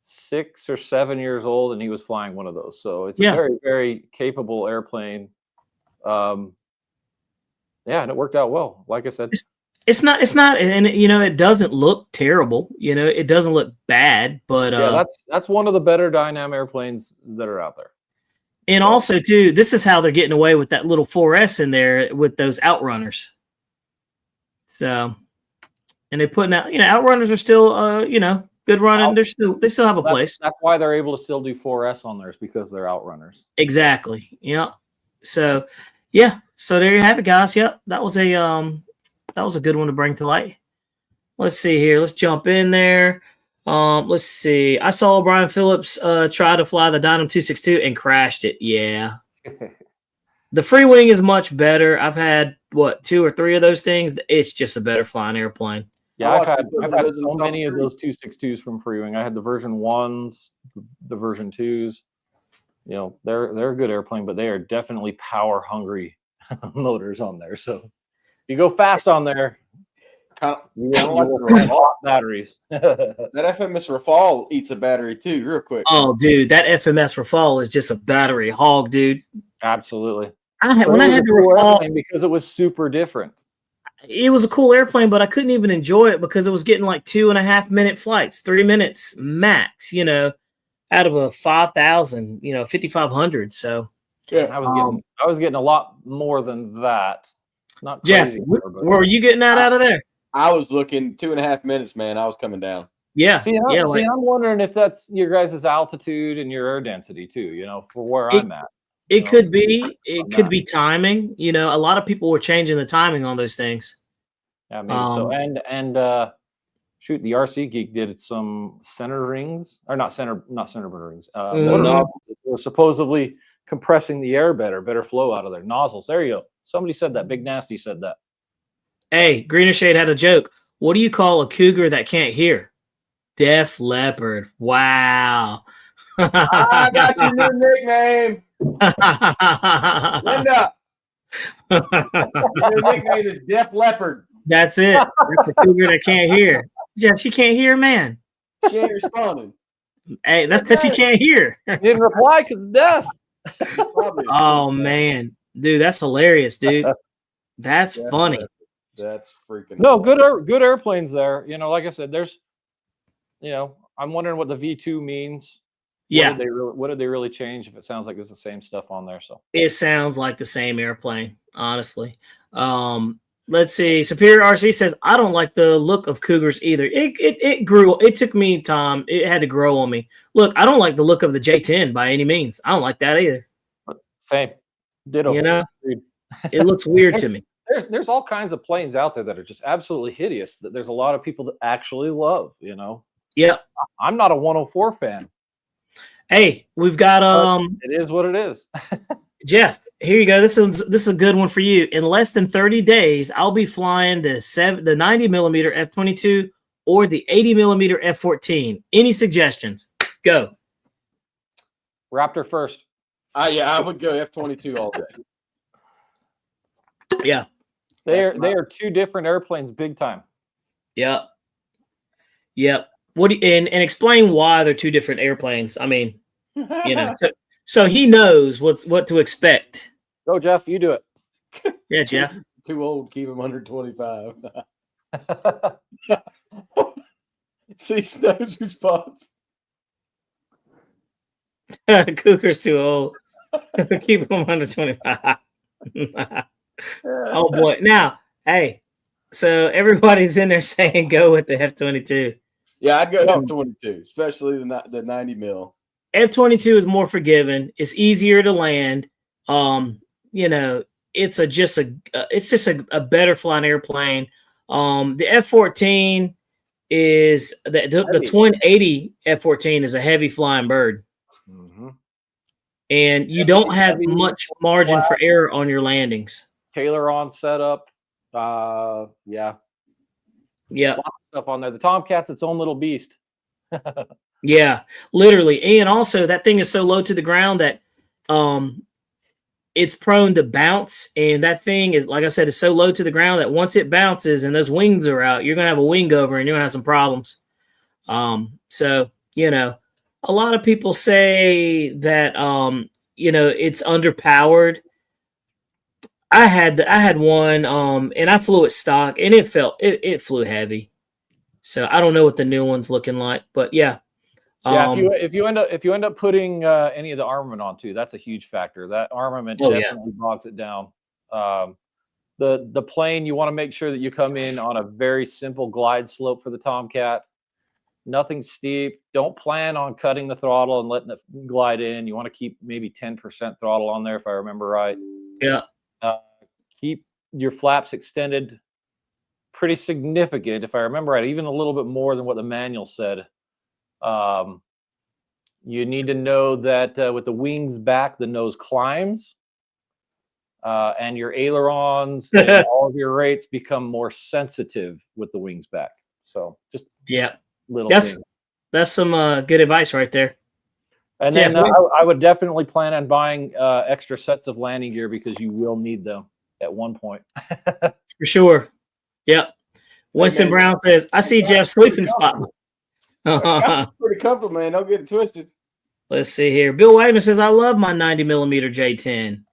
6 or 7 years old, and he was flying one of those. So it's a very, very capable airplane. Yeah, and it worked out well. Like I said, it's not, and it doesn't look terrible. It doesn't look bad, but that's one of the better Dynam airplanes that are out there. And also, too, this is how they're getting away with that little 4S in there with those outrunners. So, and they're putting out, outrunners are still, good running. They still have a place. That's why they're able to still do 4S on theirs, because they're outrunners. Exactly. Yeah. So, yeah. So there you have it, guys. Yep, that was a good one to bring to light. Let's see here. Let's jump in there. Let's see. I saw Brian Phillips try to fly the Dynam 262 and crashed it. Yeah. The free wing is much better. I've had 2 or 3 of those things. It's just a better flying airplane. Yeah, I've had so many of those 262s from free wing. I had the version 1s, the version 2s. They're a good airplane, but they are definitely power hungry motors on there. So if you go fast on there, you want hot batteries. That FMS Rafale eats a battery too, real quick. Oh, dude, that FMS Rafale is just a battery hog, dude. Absolutely. When I had the Rafale, because it was super different. It was a cool airplane, but I couldn't even enjoy it because it was getting like 2.5 minute flights, 3 minutes max, out of a 5,000, 5,500. So yeah, I was getting a lot more than that. Not Jeff, were you getting that out of there? I was looking 2.5 minutes, man. I was coming down. Yeah. I'm wondering if that's your guys' altitude and your air density too, for where I'm at. It could be. It could be timing. A lot of people were changing the timing on those things. Yeah, maybe so. And shoot, the RC Geek did some center rings, or not center rings. We're supposedly compressing the air better flow out of their nozzles. There you go. Somebody said that. Big Nasty said that. Hey, Greener Shade had a joke. What do you call a cougar that can't hear? Def Leopard. Wow. I got your new nickname. Linda. Your nickname is Def Leopard. That's it. That's a cougar that can't hear. Jeff, she can't hear, man. She ain't responding. Hey, that's because she can't hear. Didn't reply because deaf. Oh, man. Dude, that's hilarious, dude. That's funny. That's freaking no good airplanes there. Like I said, there's I'm wondering what the V2 means. Yeah. What did they really change if it sounds like it's the same stuff on there? So it sounds like the same airplane, honestly. Let's see. Superior RC says, I don't like the look of Cougars either. It grew. It took me time. It had to grow on me. Look, I don't like the look of the J10 by any means. I don't like that either. Same. Ditto. It looks weird to me. There's all kinds of planes out there that are just absolutely hideous that there's a lot of people that actually love, Yep. I'm not a 104 fan. Hey, we've got it is what it is. Jeff, here you go. This is a good one for you. In less than 30 days, I'll be flying the 90 millimeter F-22 or the 80 millimeter F-14. Any suggestions? Go. Raptor first. I would go F-22 all day. Yeah. They are two different airplanes, big time. Yep. Yep. What do you, and explain why they're two different airplanes. I mean, so he knows what to expect. Go, Jeff. You do it. Yeah, Jeff. Too old. Keep him under 25. See Snow's response. Cougar's too old. Keep him under 25. Oh boy. Now, hey, so everybody's in there saying go with the F-22. Yeah, I'd go F-22, especially the 90 mil. F-22 is more forgiving. It's easier to land. It's just a better flying airplane. The F-14 is the Twin 80 F-14 is a heavy flying bird. Mm-hmm. And you don't have much margin for error on your landings. Tailor on setup. Yeah. Yeah. Stuff on there. The Tomcat's its own little beast. Yeah, literally. And also that thing is so low to the ground that it's prone to bounce. And that thing is, like I said, is so low to the ground that once it bounces and those wings are out, you're gonna have a wing over and you're gonna have some problems. So a lot of people say that it's underpowered. I had one and I flew it stock and it flew heavy. So I don't know what the new one's looking like, but yeah. Yeah, if you end up putting any of the armament on too, that's a huge factor. That armament definitely bogs it down. The plane, you want to make sure that you come in on a very simple glide slope for the Tomcat. Nothing steep. Don't plan on cutting the throttle and letting it glide in. You want to keep maybe 10% throttle on there, if I remember right. Yeah. Keep your flaps extended pretty significant, if I remember right, even a little bit more than what the manual said. You need to know that with the wings back, the nose climbs, and your ailerons and all of your rates become more sensitive with the wings back. So just little things. That's some good advice right there. And Jeff, then I would definitely plan on buying extra sets of landing gear because you will need them at one point. For sure. Yep. Winston Brown says, I see Jeff's sleeping spot. Pretty comfortable, man. Don't get it twisted. Let's see here. Bill Wagner says, I love my 90 millimeter J10.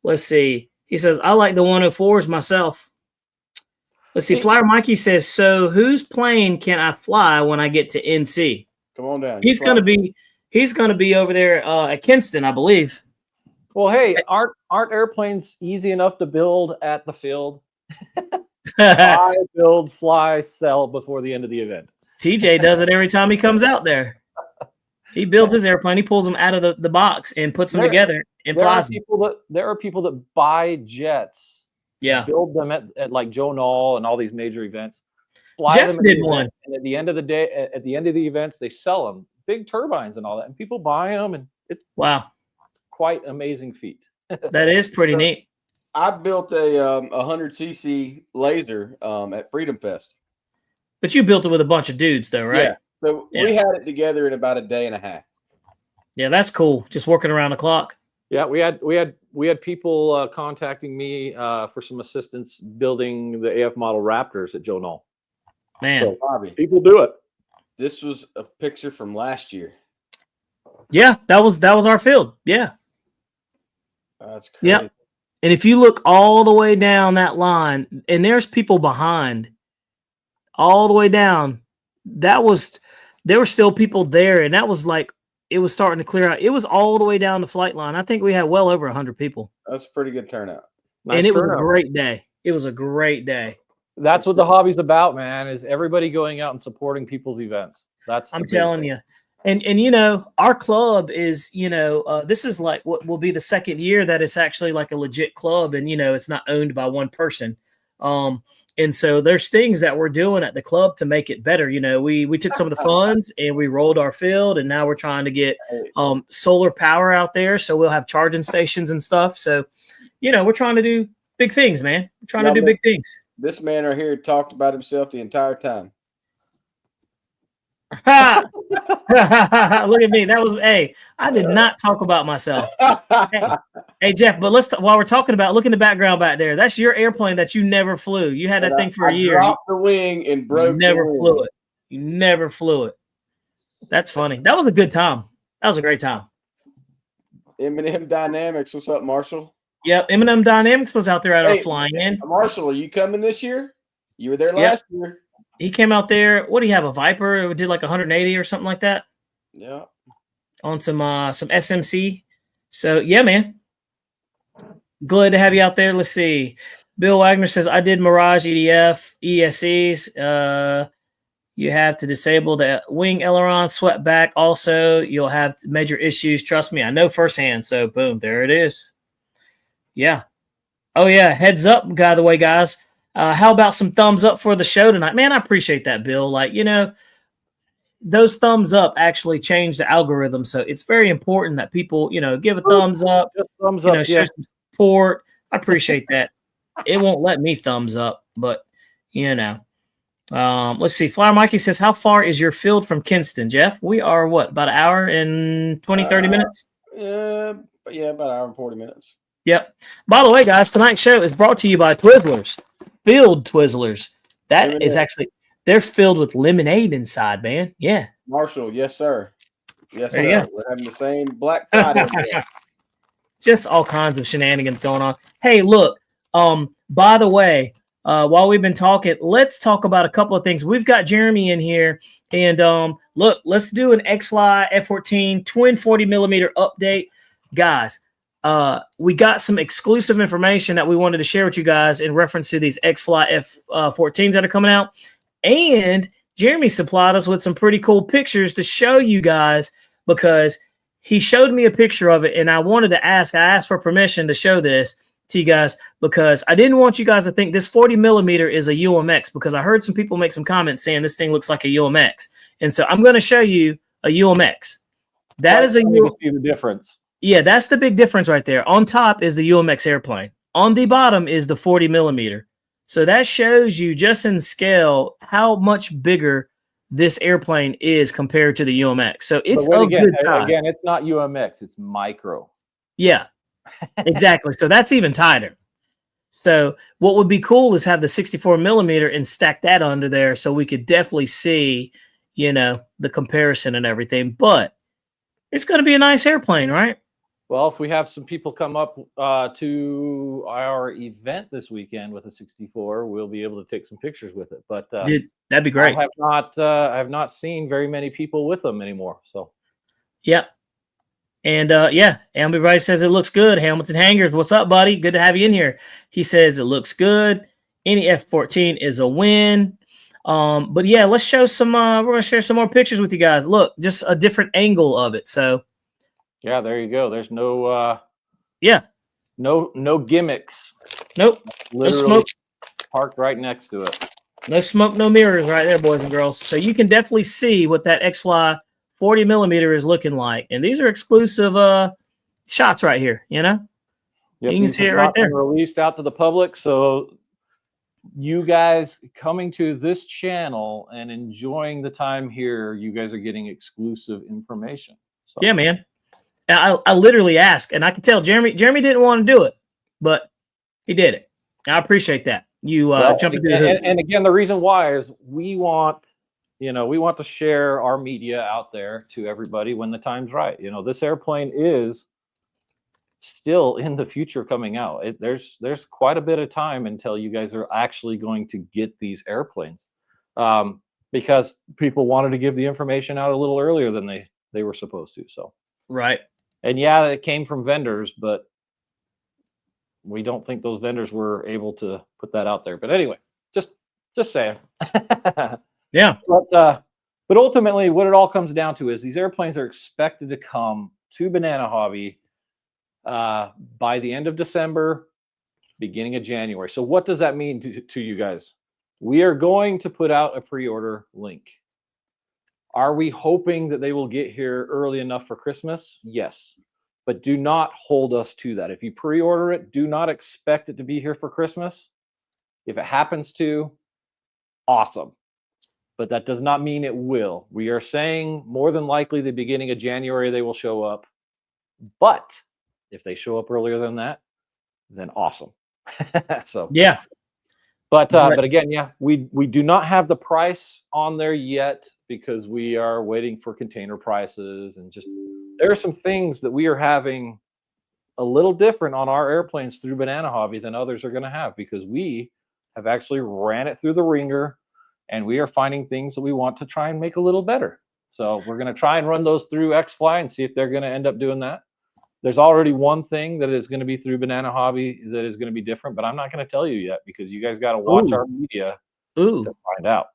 Let's see. He says, I like the 104s myself. Let's see. Flyer Mikey says, so whose plane can I fly when I get to NC? Come on down. He's going to be over there at Kinston, I believe. Well, hey, aren't airplanes easy enough to build at the field? Buy, build, fly, sell before the end of the event. TJ does it every time he comes out there. He builds his airplane. He pulls them out of the box and puts them together and flies them. There are people that buy jets. Yeah. Build them at like Joe Knoll and all these major events. Jeff did one. And at the end of the day, at the end of the events, they sell them. Big turbines and all that. And people buy them. And it's quite amazing feat. That is pretty neat. I built a 100cc laser at Freedom Fest. But you built it with a bunch of dudes, though, right? Yeah. So we had it together in about a day and a half. Yeah, that's cool. Just working around the clock. Yeah, we had people contacting me for some assistance building the AF model Raptors at Joe Knoll. Man, so, Bobby, people do it. This was a picture from last year. Yeah, that was our field. Yeah. That's crazy. Yeah. And if you look all the way down that line, and there's people behind all the way down, there were still people there, and that was like it was starting to clear out. It was all the way down the flight line. I think we had well over 100 people. That's a pretty good turnout. And it was a great day. It was a great day. That's what the hobby's about, man, is everybody going out and supporting people's events. I'm telling you. And our club is, this is like what will be the second year that it's actually like a legit club, and it's not owned by one person. And so there's things that we're doing at the club to make it better. We took some of the funds and we rolled our field, and now we're trying to get solar power out there. So we'll have charging stations and stuff. So, we're trying to do big things, man. We're trying to do big things. This man right here talked about himself the entire time. Look at me. That was I did not talk about myself. Hey Jeff, but while we're talking about, look in the background back there. That's your airplane that you never flew. You had that thing for a year. Dropped the wing and broke. Never flew it. You never flew it. That's funny. That was a good time. That was a great time. M&M Dynamics. What's up, Marshall? Yep, M&M Dynamics was out there at our flying in. Marshall, are you coming this year? You were there last year. He came out there. What do you have? A Viper? It did like 180 or something like that. Yeah. On some SMC. So yeah, man. Glad to have you out there. Let's see. Bill Wagner says, I did Mirage EDF ESCs. You have to disable the wing aileron, swept back. Also, you'll have major issues. Trust me, I know firsthand. So boom, there it is. Yeah. Oh yeah. Heads up, by the way, guys. How about some thumbs up for the show tonight? Man, I appreciate that, Bill. Like, those thumbs up actually change the algorithm. So it's very important that people, give a thumbs up, show some support. I appreciate that. It won't let me thumbs up, but let's see. Flyer Mikey says, how far is your field from Kinston, Jeff? We are about an hour and 30 minutes? Yeah, about an hour and 40 minutes. Yep. By the way, guys, tonight's show is brought to you by Twizzlers. Filled Twizzlers. That lemonade. Is actually, they're filled with lemonade inside, man. Yeah. Marshall, yes, sir. Yes, there sir. We're having the same Black Friday. Just all kinds of shenanigans going on. Hey, look, by the way, while we've been talking, let's talk about a couple of things. We've got Jeremy in here, and look, let's do an Xfly F-14 twin 40 millimeter update. Guys, we got some exclusive information that we wanted to share with you guys in reference to these Xfly F-14s that are coming out. And Jeremy supplied us with some pretty cool pictures to show you guys, because he showed me a picture of it, and I wanted to ask. I asked for permission to show this to you guys because I didn't want you guys to think this 40 millimeter is a UMX, because I heard some people make some comments saying this thing looks like a UMX. And so I'm going to show you a UMX. That is a UMX. See the difference. Yeah, that's the big difference right there. On top is the UMX airplane. On the bottom is the 40 millimeter. So that shows you just in scale how much bigger this airplane is compared to the UMX. So it's a good size. Again, it's not UMX, it's micro. Yeah, exactly. So that's even tighter. So what would be cool is have the 64 millimeter and stack that under there, so we could definitely see, the comparison and everything. But it's going to be a nice airplane, right? Well, if we have some people come up to our event this weekend with a 64, we'll be able to take some pictures with it. But dude, that'd be great. I have not seen very many people with them anymore. So, yeah. And everybody says it looks good. Hamilton Hangers, what's up, buddy? Good to have you in here. He says it looks good. Any F-14 is a win. But yeah, let's show some. We're gonna share some more pictures with you guys. Look, just a different angle of it. So. Yeah, there you go. There's no no gimmicks. Nope. Literally no smoke. Parked right next to it. No smoke, no mirrors right there, boys and girls. So you can definitely see what that Xfly 40 millimeter is looking like. And these are exclusive shots right here, Yep, you can see it right there. Released out to the public. So you guys coming to this channel and enjoying the time here, you guys are getting exclusive information. So. Yeah, man. I literally asked, and I could tell Jeremy didn't want to do it, but he did it. I appreciate that. You jumping through the hoop. And again, the reason why is we want to share our media out there to everybody when the time's right. This airplane is still in the future coming out. There's quite a bit of time until you guys are actually going to get these airplanes, because people wanted to give the information out a little earlier than they were supposed to. So right. And yeah, it came from vendors, but we don't think those vendors were able to put that out there. But anyway, just saying. Yeah. But ultimately, what it all comes down to is these airplanes are expected to come to Banana Hobby by the end of December, beginning of January. So what does that mean to you guys? We are going to put out a pre-order link. Are we hoping that they will get here early enough for Christmas? Yes. But do not hold us to that. If you pre-order it, do not expect it to be here for Christmas. If it happens to, awesome. but that does not mean it will. We are saying more than likely the beginning of January they will show up. But if they show up earlier than that, then awesome. So yeah. But again, yeah, we do not have the price on there yet because we are waiting for container prices, and just there are some things that we are having a little different on our airplanes through Banana Hobby than others are going to have, because we have actually ran it through the ringer and we are finding things that we want to try and make a little better. So we're going to try and run those through Xfly and see if they're going to end up doing that. There's already one thing that is going to be through Banana Hobby that is going to be different, but I'm not going to tell you yet because you guys got to watch our media to find out.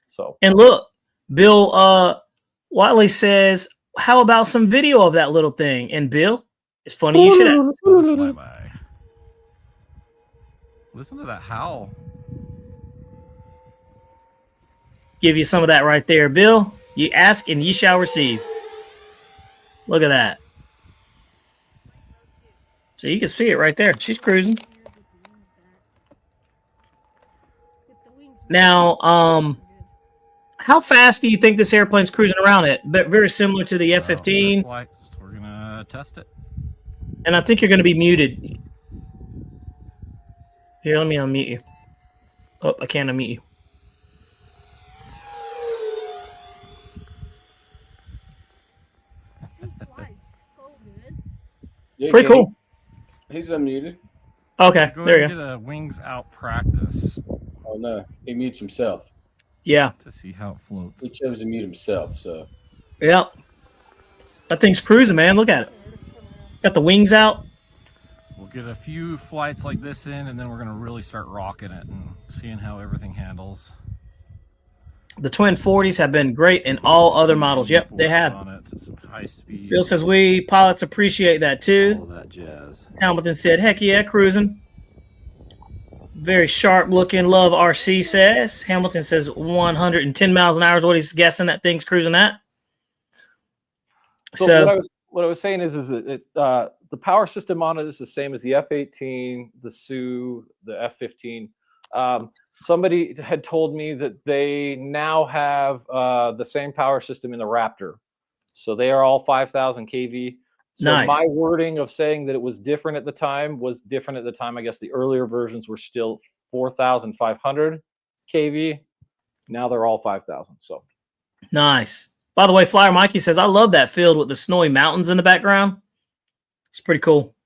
So, and look, Bill Wiley says, how about some video of that little thing? And Bill, it's funny you should ask. Listen to that howl. Give you some of that right there, Bill. You ask and ye shall receive. Look at that. So you can see it right there. She's cruising. Now, how fast do you think this airplane's cruising around it? But very similar to the F-15. We're gonna test it. And I think you're gonna be muted. Here, let me unmute you. Oh, I can't unmute you. Yeah, pretty cool. He's unmuted. Okay, Go there ahead you and go. get a wings out practice. Oh no, he mutes himself. Yeah. To see how it floats. He chose to mute himself, so. Yep. That thing's cruising, man. Look at it. Got the wings out. We'll get a few flights like this in, and then we're going to really start rocking it and seeing how everything handles. The twin 40s have been great in all other models. Yep, they have. On it, some high speed. Bill says we pilots appreciate that too. All that jazz. Hamilton said, heck yeah, cruising. Very sharp looking. Love RC says. Hamilton says 110 miles an hour is what he's guessing that thing's cruising at. So what I was saying is that the power system on it is the same as the F-18, the Sioux, the F-15. Somebody had told me that they now have the same power system in the Raptor. So they are all 5,000 kV. So nice. My wording of saying that it was different at the time was different at the time. I guess the earlier versions were still 4,500 kV. Now they're all 5,000. So nice. By the way, Flyer Mikey says, I love that field with the snowy mountains in the background. It's pretty cool.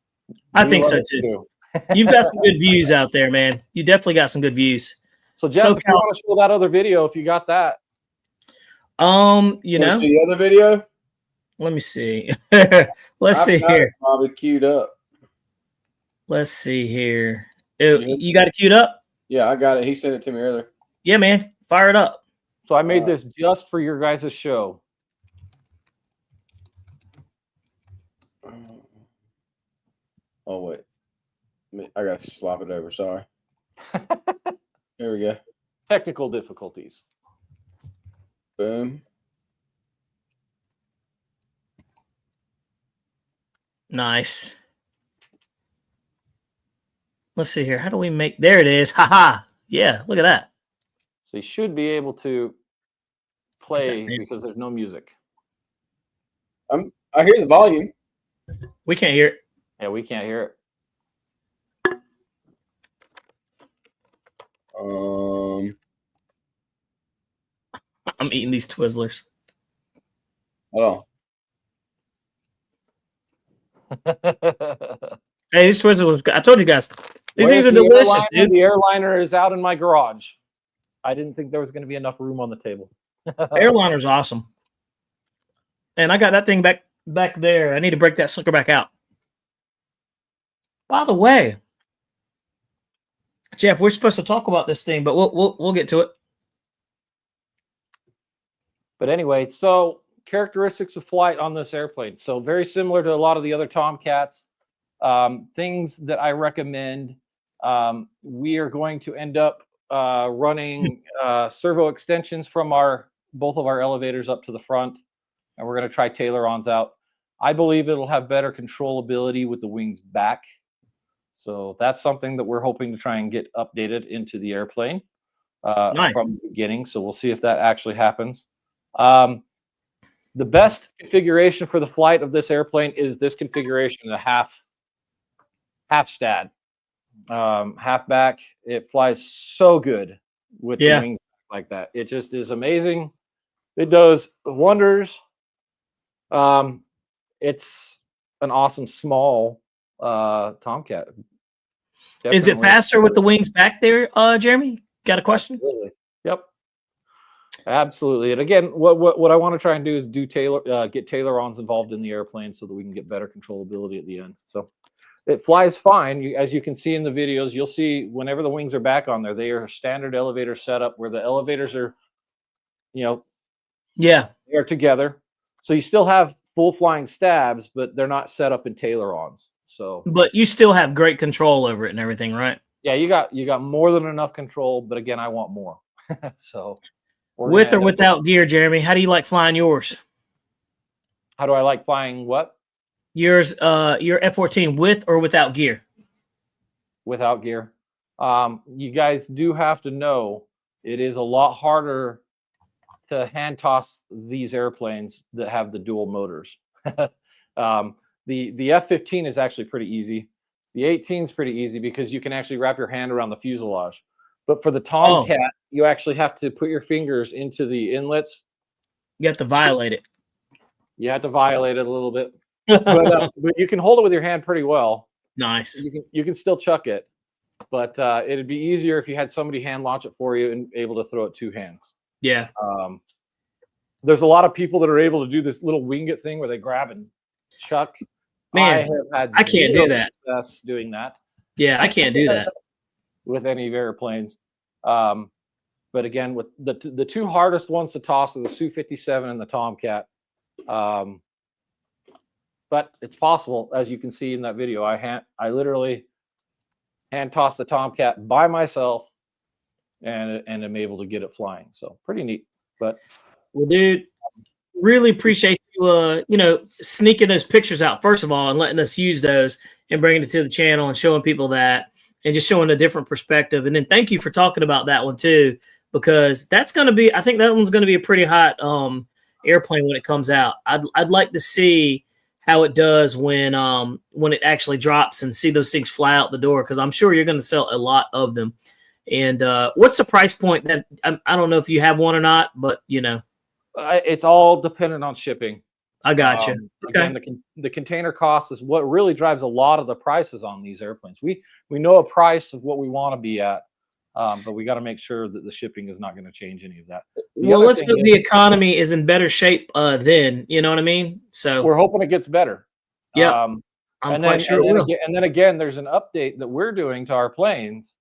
I think so too. You've got some good views out there, man. You definitely got some good views. So Jeff, if you want to show that other video, if you got that. You know. See the other video? Let me see. Let's see here. Probably queued up. Let's see here. You got it queued up? Yeah, I got it. He sent it to me earlier. Yeah, man. Fire it up. So I made this just for your guys' show. Oh, wait. I got to swap it over. Sorry. Here we go. Technical difficulties. Boom. Nice. Let's see here. How do we make... There it is. Haha. Yeah, look at that. So you should be able to play because there's no music. I hear the volume. We can't hear it. Yeah, we can't hear it. I'm eating these Twizzlers. Hold on. Hey, these Twizzlers, I told you guys. These things are delicious, dude. The airliner is out in my garage. I didn't think there was going to be enough room on the table. Airliner's awesome. And I got that thing back there. I need to break that sucker back out. By the way, Jeff, we're supposed to talk about this thing, but we'll get to it. But anyway, so characteristics of flight on this airplane. So very similar to a lot of the other Tomcats. Things that I recommend. We are going to end up running servo extensions from both of our elevators up to the front, and we're going to try Tailor-ons out. I believe it'll have better controllability with the wings back. So that's something that we're hoping to try and get updated into the airplane. Nice. from the beginning. So we'll see if that actually happens. The best configuration for the flight of this airplane is this configuration, the half stad, half back. It flies so good with the wings like that. It just is amazing. It does wonders. It's an awesome small Tomcat. Definitely. Is it faster with the wings back there, Jeremy? Got a question? Absolutely. Yep. Absolutely. And again, what I want to try and do is get Tailor-ons involved in the airplane so that we can get better controllability at the end. So it flies fine. As you can see in the videos, you'll see whenever the wings are back on there, they are a standard elevator setup where the elevators are, they're together. So you still have full flying stabs, but they're not set up in Tailor-ons. So, but you still have great control over it and everything, right? Yeah, you got more than enough control, but again, I want more. So, with or without gear, Jeremy, how do you like flying yours? How do I like flying what? Yours, your F-14 with or without gear? Without gear. You guys do have to know it is a lot harder to hand toss these airplanes that have the dual motors. The F-15 is actually pretty easy. The 18 is pretty easy because you can actually wrap your hand around the fuselage. But for the Tomcat, you actually have to put your fingers into the inlets. You have to violate it. You have to violate it a little bit. But you can hold it with your hand pretty well. Nice. You can still chuck it. But it'd be easier if you had somebody hand launch it for you and able to throw it two hands. Yeah. There's a lot of people that are able to do this little wing it thing where they grab and chuck. Man, I can't do that. Success doing that. Yeah, I can't do that with any airplanes. But again, with the two hardest ones to toss are the Su-57 and the Tomcat. But it's possible, as you can see in that video. I literally hand toss the Tomcat by myself, and am able to get it flying. So pretty neat. But well, dude, really appreciate you, sneaking those pictures out first of all, and letting us use those and bringing it to the channel and showing people that, and just showing a different perspective. And then thank you for talking about that one too, because that's going to be, I think that one's going to be a pretty hot airplane when it comes out. I'd like to see how it does when it actually drops and see those things fly out the door, because I'm sure you're going to sell a lot of them. And what's the price point? That I don't know if you have one or not, but it's all dependent on shipping. I got you. Okay. Again, the container cost is what really drives a lot of the prices on these airplanes. We know a price of what we want to be at, but we got to make sure that the shipping is not going to change any of that. Well, let's hope the economy is in better shape then. You know what I mean? So we're hoping it gets better. Yeah, I'm quite sure it will. And then again, there's an update that we're doing to our planes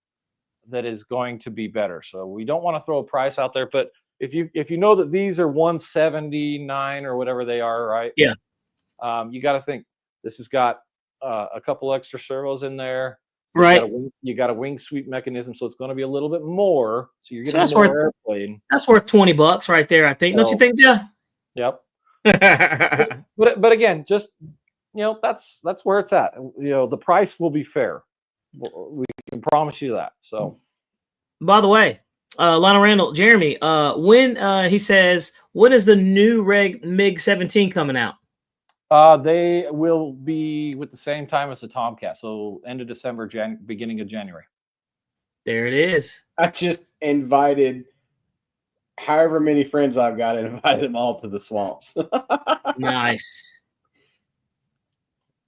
that is going to be better. So we don't want to throw a price out there, but if you know that these are 179 or whatever they are, right? Yeah. You got to think this has got a couple extra servos in there. Right. You got a wing sweep mechanism, so it's going to be a little bit more. So you're getting more airplane. That's worth $20 right there, I think. Don't you think, Jeff? Yep. but again, just that's where it's at. The price will be fair. We can promise you that. So, by the way, Lionel Randall, Jeremy, when he says, when is the new MiG-17 coming out? They will be with the same time as the Tomcat, so end of December, beginning of January. There it is. I just invited however many friends I've got and invited them all to the swamps. Nice.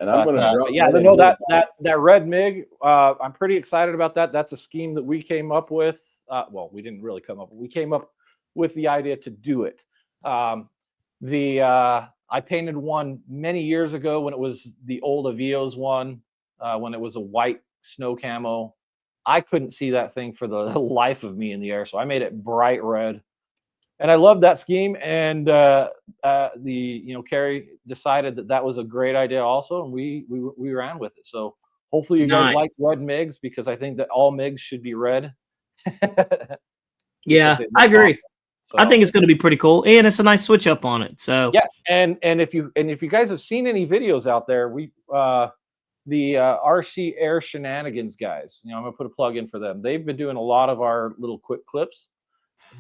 And I'm going to drop. Yeah, no, that red MiG. I'm pretty excited about that. That's a scheme that we came up with. Well, we didn't really come up. We came up with the idea to do it. I painted one many years ago when it was the old Avios one, when it was a white snow camo. I couldn't see that thing for the life of me in the air, so I made it bright red. And I loved that scheme, and Carrie decided that was a great idea also, and we ran with it. So hopefully you guys like red MiGs, because I think that all MiGs should be red. Yeah, I agree. So, I think it's going to be pretty cool, and it's a nice switch up on it. So yeah, and if you guys have seen any videos out there, the RC Air Shenanigans guys. I'm gonna put a plug in for them. They've been doing a lot of our little quick clips.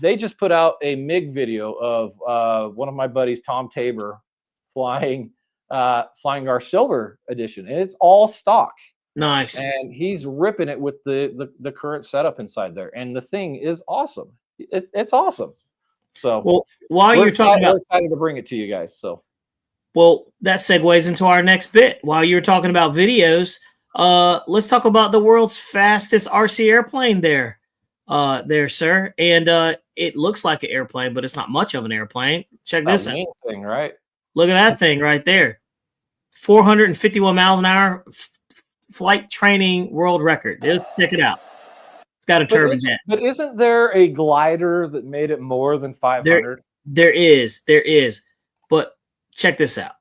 They just put out a MIG video of one of my buddies, Tom Tabor, flying our silver edition, and it's all stock. Nice. And he's ripping it with the current setup inside there, and the thing is awesome. It's awesome. So, well, while you're talking about, we're excited to bring it to you guys. So, well, that segues into our next bit. While you're talking about videos, let's talk about the world's fastest RC airplane there, sir. And it looks like an airplane, but it's not much of an airplane. Check this out. Thing, right? Look at that thing right there. 451 miles an hour, flight training world record. Let's check it out. It's got a turbojet. But isn't there a glider that made it more than 500? There is. But check this out.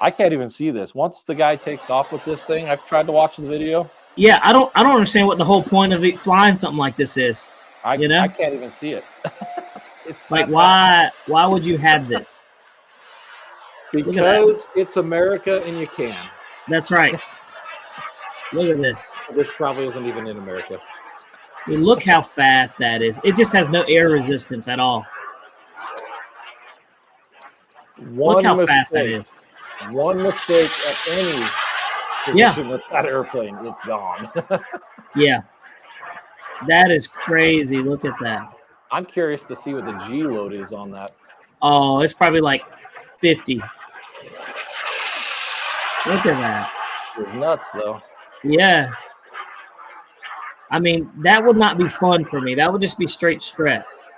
I can't even see this. Once the guy takes off with this thing, I've tried to watch the video. Yeah, I don't understand what the whole point of it flying something like this is. I can't even see it. It's like, why would you have this? Because it's America and you can. That's right. Look at this. This probably isn't even in America. I mean, look how fast that is. It just has no air resistance at all. Look how fast that is. One mistake at any position with that airplane, it's gone. Yeah. That is crazy. Look at that. I'm curious to see what the G load is on that. Oh, it's probably like 50. Look at that. It's nuts, though. Yeah. I mean, that would not be fun for me. That would just be straight stress.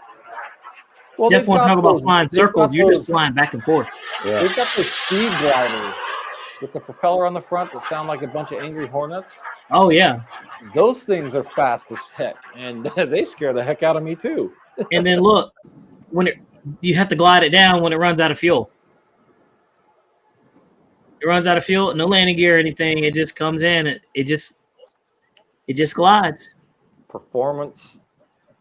Well, Jeff want to talk about flying circles. You're just flying back and forth. Yeah. They've got the speed glider with the propeller on the front that sound like a bunch of angry hornets. Oh, yeah. Those things are fast as heck, and they scare the heck out of me, too. And then look, you have to glide it down when it runs out of fuel. It runs out of fuel, no landing gear or anything. It just comes in. It just glides. Performance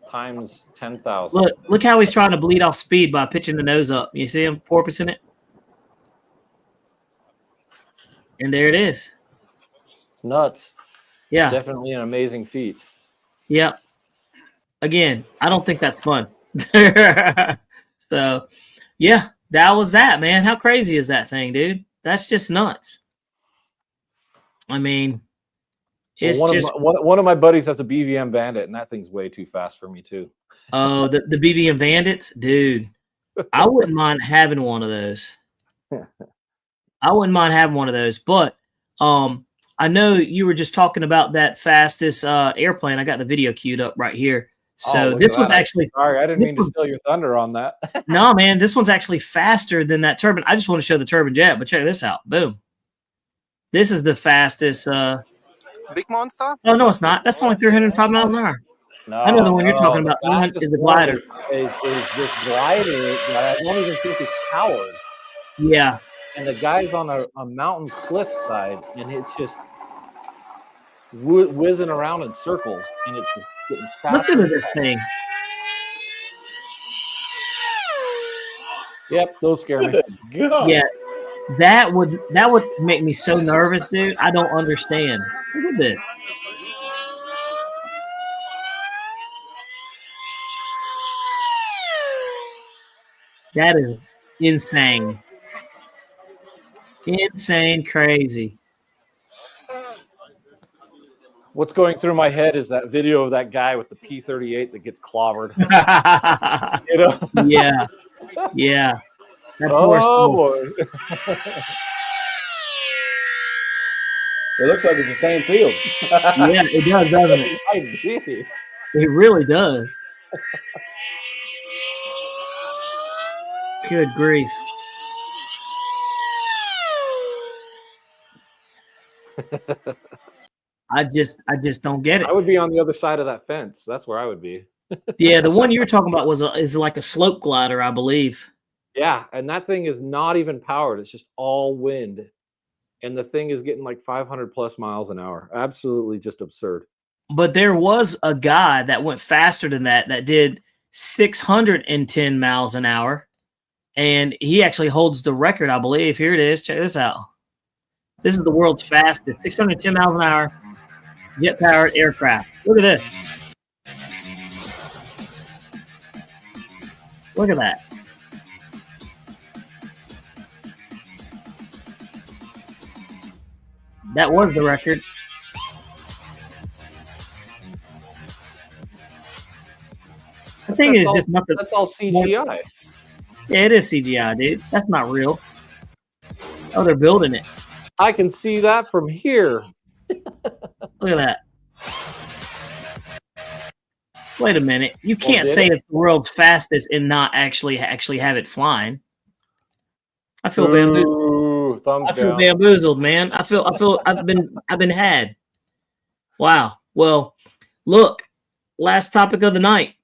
times 10,000. Look how he's trying to bleed off speed by pitching the nose up. You see him porpoising it? And there it is. It's nuts. Yeah. Definitely an amazing feat. Yep. Again, I don't think that's fun. So, yeah, that was that, man. How crazy is that thing, dude? That's just nuts. I mean, it's one of my buddies has a BVM Bandit, and that thing's way too fast for me too. Oh, the BVM Bandits, dude. I wouldn't mind having one of those. I wouldn't mind having one of those, but I know you were just talking about that fastest airplane. I got the video queued up right here. So this one's actually... Sorry, I didn't mean to steal your thunder on that. No, man, this one's actually faster than that turbine. I just want to show the turbine jet, but check this out. Boom. This is the fastest... Big monster? Oh, no, it's not. That's only 305 miles an hour. No, I know the one you're talking about. Is the glider. Is this glider that I don't even think is powered. Yeah. And the guy's on a mountain cliff side, and it's just whizzing around in circles, and it's getting faster. Listen to this thing. Yep, those scare me. Yeah, that would make me so nervous, dude. I don't understand. Look at this. That is insane. Insane, crazy. What's going through my head is that video of that guy with the P-38 that gets clobbered. You know? Yeah. Yeah. That boy. It looks like it's the same field. Yeah, it does, doesn't it? It really does. Good grief. I just don't get it. I would be on the other side of that fence. That's where I would be. Yeah, the one you were talking about is like a slope glider, I believe. Yeah, and that thing is not even powered. It's just all wind. And the thing is getting like 500 plus miles an hour. Absolutely just absurd. But there was a guy that went faster than that did 610 miles an hour. And he actually holds the record, I believe. Here it is. Check this out. This is the world's fastest 610 miles an hour jet-powered aircraft. Look at this. Look at that. That was the record. I think it's just nothing. That's all CGI. Yeah, it is CGI, dude. That's not real. Oh, they're building it. I can see that from here. Look at that. Wait a minute. You can't say it's the world's fastest and not actually have it flying. I feel bamboozled. I feel bamboozled, man. I've been had. Wow. Well, look, last topic of the night.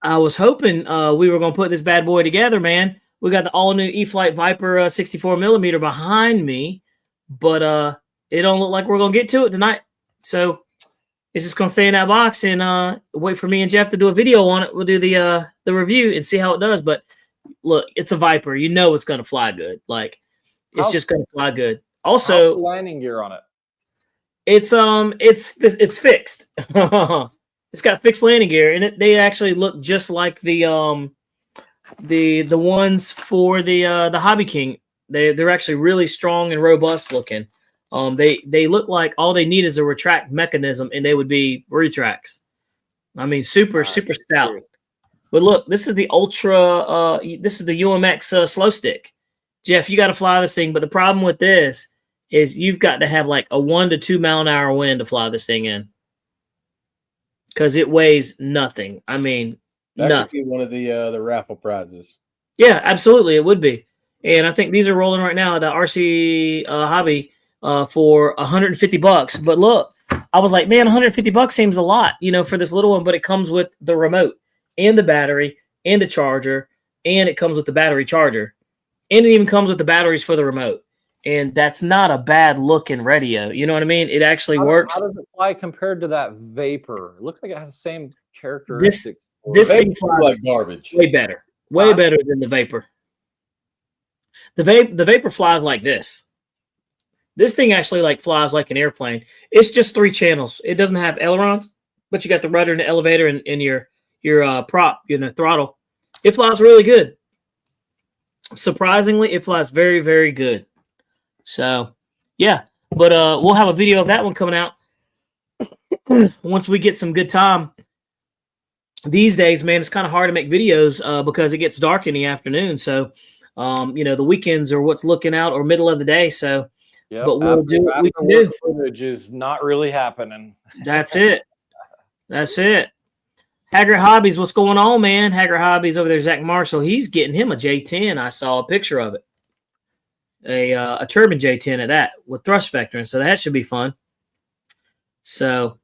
I was hoping we were going to put this bad boy together, man. We got the all-new e-flite Viper 64 millimeter behind me, but it don't look like we're going to get to it tonight. So it's just going to stay in that box and wait for me and Jeff to do a video on it. We'll do the review and see how it does. But look, it's a Viper. You know it's going to fly good. Like, it's just going to fly good. Also, how's the landing gear on it? It's fixed. It's got fixed landing gear, and they actually look just like the ones for the Hobby King. They're actually really strong and robust looking. They look like all they need is a retract mechanism, and they would be retracts. I mean, super stout. But look, this is the Ultra. This is the UMX slow stick. Jeff, you got to fly this thing, but the problem with this is you've got to have like a 1 to 2 mile an hour wind to fly this thing in. Because it weighs nothing. I mean, that could be one of the raffle prizes. Yeah, absolutely, it would be. And I think these are rolling right now at RC Hobby for $150. But look, I was like, man, $150 seems a lot, for this little one. But it comes with the remote and the battery and the charger, and it comes with the battery charger, and it even comes with the batteries for the remote. And that's not a bad looking radio. You know what I mean? It actually works. How does it fly compared to that Vapor? It looks like it has the same characteristics. This thing flies like garbage. Way better. Way better than the Vapor. The Vapor flies like this. This thing actually flies like an airplane. It's just 3 channels. It doesn't have ailerons, but you got the rudder and the elevator and your prop, throttle. It flies really good. Surprisingly, it flies very, very good. So, yeah, but we'll have a video of that one coming out once we get some good time. These days, man, it's kind of hard to make videos because it gets dark in the afternoon. So, the weekends are what's looking out or middle of the day. So, but we'll do what we can do. Footage is not really happening. That's it. That's it. Haggard Hobbies, what's going on, man? Haggard Hobbies over there, Zach Marshall. He's getting him a J10. I saw a picture of it. A turbine J10 at that with thrust vectoring, so that should be fun. So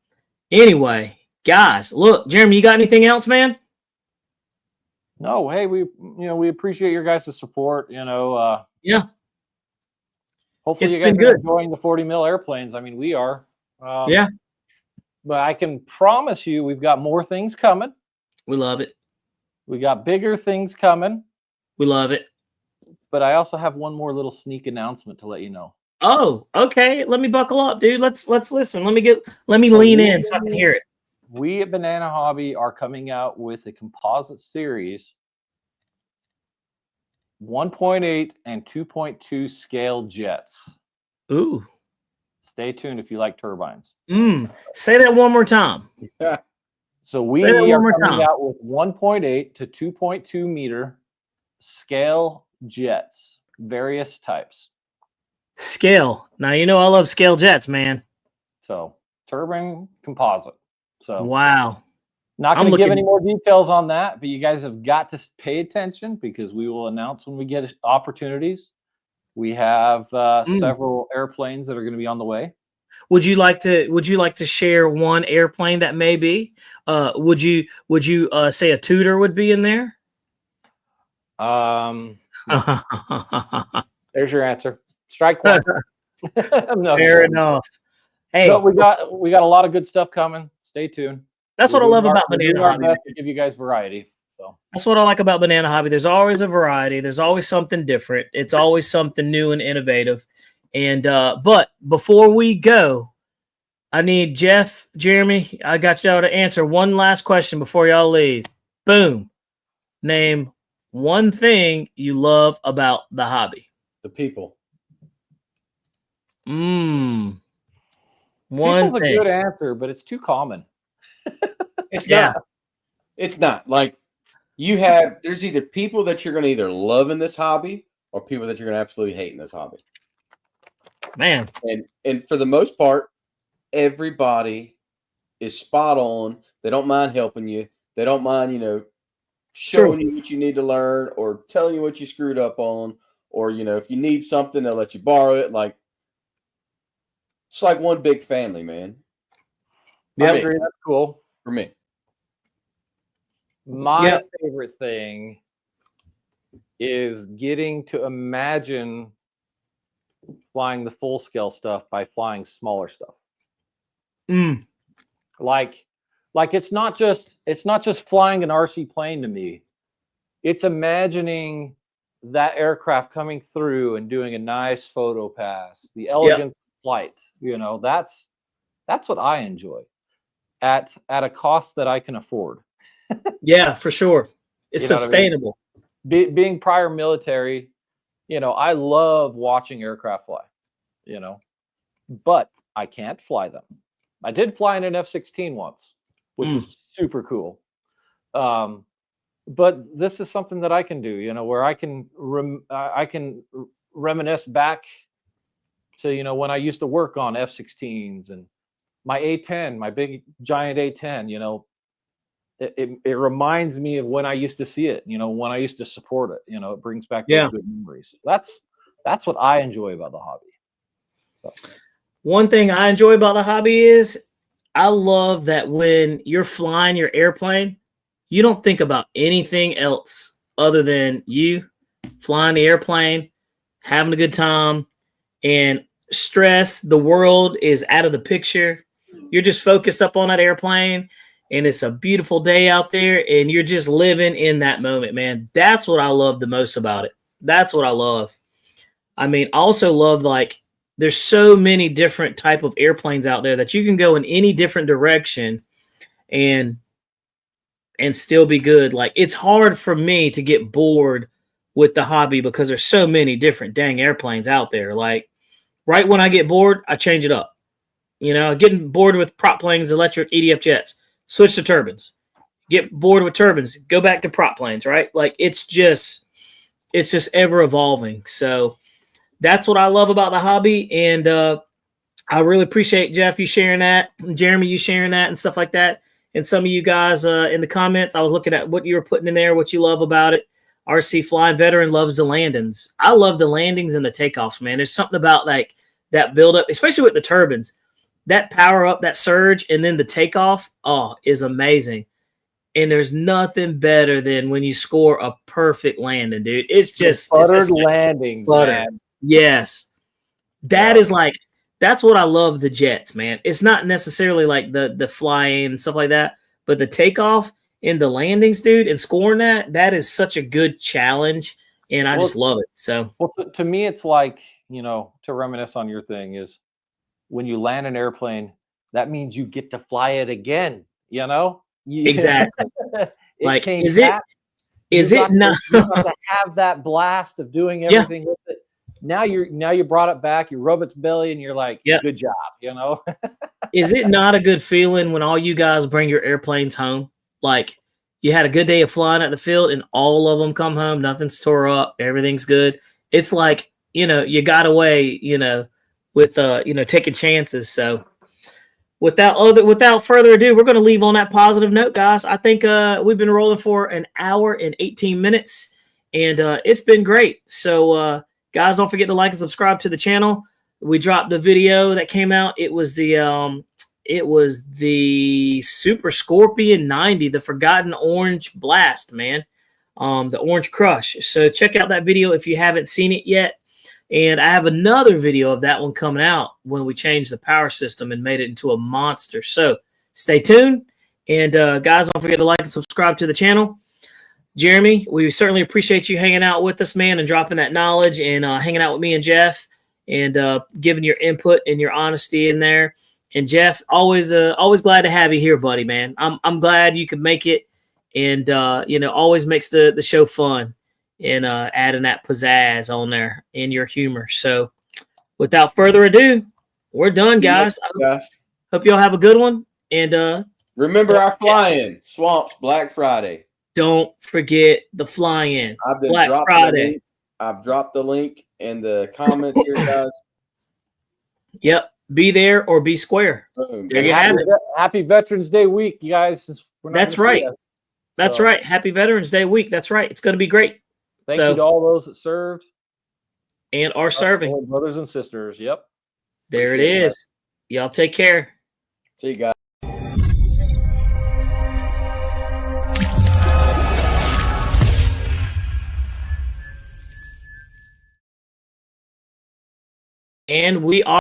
anyway, guys, look, Jeremy, you got anything else, man? No, hey, we appreciate your guys' support. Yeah. Hopefully you guys are enjoying the 40 mil airplanes. I mean, we are. Yeah. But I can promise you, we've got more things coming. We love it. We got bigger things coming. We love it. But I also have one more little sneak announcement to let you know. Oh, okay. Let me buckle up, dude. Let's listen. Let me lean in so I can hear it. We at Banana Hobby are coming out with a composite series, 1.8 and 2.2 scale jets. Ooh. Stay tuned if you like turbines. Say that one more time. So we are coming out with 1.8 to 2.2 meter scale jets, various types. Scale. Now, I love scale jets, man. So turbine composite. So wow. Not going to give any more details on that, but you guys have got to pay attention because we will announce when we get opportunities. We have several airplanes that are going to be on the way. Would you like to share one airplane that may be? Would you say a Tudor would be in there? There's your answer. Strike one. No, fair enough. Hey, so we got a lot of good stuff coming. Stay tuned. That's what I love about Banana Hobby. To give you guys variety. So that's what I like about Banana Hobby. There's always a variety. There's always something different. It's always something new and innovative. And but before we go, I need Jeff, Jeremy, I got y'all to answer one last question before y'all leave. Boom. Name one thing you love about the hobby. The people. One People's thing. a good answer, but it's too common. It's not. It's not. Like, there's either people that you're going to either love in this hobby or people that you're going to absolutely hate in this hobby. Man. And for the most part, everybody is spot on. They don't mind helping you. They don't mind, showing you what you need to learn or telling you what you screwed up on. Or, if you need something, they'll let you borrow it. Like, it's like one big family, man. I agree. That's cool. For me. My favorite thing is getting to imagine flying the full scale stuff by flying smaller stuff. Like it's not just flying an RC plane to me. It's imagining that aircraft coming through and doing a nice photo pass, the elegance of flight. That's what I enjoy at a cost that I can afford. Yeah, for sure. It's sustainable. Being prior military, I love watching aircraft fly, but I can't fly them. I did fly in an F-16 once, which was super cool. But this is something that I can do, where I can reminisce back to, when I used to work on F-16s and my A-10, my big giant A-10, it reminds me of when I used to see it, when I used to support it, it brings back those good memories. That's what I enjoy about the hobby. So. One thing I enjoy about the hobby is I love that when you're flying your airplane, you don't think about anything else other than you flying the airplane, having a good time, and stress. The world is out of the picture. You're just focused up on that airplane, and it's a beautiful day out there, and you're just living in that moment, man. That's what I love the most about it. That's what I love. I mean, I also love, like, there's so many different type of airplanes out there that you can go in any different direction and still be good. Like, it's hard for me to get bored with the hobby because there's so many different dang airplanes out there. Like, right when I get bored, I change it up. Getting bored with prop planes, electric EDF jets, switch to turbines. Get bored with turbines, go back to prop planes, right? Like, it's just ever evolving. So that's what I love about the hobby. And I really appreciate, Jeff, you sharing that, Jeremy, you sharing that and stuff like that. And some of you guys in the comments, I was looking at what you were putting in there, what you love about it. RC Flying Veteran loves the landings. I love the landings and the takeoffs, man. There's something about, like, that buildup, especially with the turbines, that power up, that surge, and then the takeoff, is amazing. And there's nothing better than when you score a perfect landing, dude. It's just buttered landings, man. Yes. That is like, that's what I love the jets, man. It's not necessarily like the flying and stuff like that, but the takeoff and the landings, dude, and scoring that is such a good challenge, and I just love it. So, to me, it's like, to reminisce on your thing is when you land an airplane, that means you get to fly it again, Exactly. Like, is it not you have to have that blast of doing everything with it? Now you brought it back, you rub its belly, and you're like, good job, Is it not a good feeling when all you guys bring your airplanes home? Like, you had a good day of flying at the field and all of them come home, nothing's tore up, everything's good. It's like, you got away, with taking chances. So without further ado, we're going to leave on that positive note, guys. I think we've been rolling for an hour and 18 minutes, and it's been great. So guys, don't forget to like and subscribe to the channel. We dropped a video that came out. It was the Super Scorpion 90, the Forgotten Orange Blast, man. The Orange Crush. So check out that video if you haven't seen it yet. And I have another video of that one coming out when we changed the power system and made it into a monster. So stay tuned. And guys, don't forget to like and subscribe to the channel. Jeremy, we certainly appreciate you hanging out with us, man, and dropping that knowledge and hanging out with me and Jeff. and giving your input and your honesty in there. And Jeff, always glad to have you here, buddy, man. I'm glad you could make it, and always makes the show fun, and adding that pizzazz on there and your humor. So without further ado, we're done, guys. Hope y'all have a good one. And remember our fly-in, Swamps, Black Friday. Don't forget the fly-in, Black Friday. I've dropped the link in the comments here, guys. Yep. Be there or be square. Boom. There you have it. Happy Veterans Day week, you guys. That's right. That's right. Happy Veterans Day week. That's right. It's going to be great. Thank you to all those that served and are serving. Brothers and sisters. Yep. There it is. Y'all take care. See you guys. And we are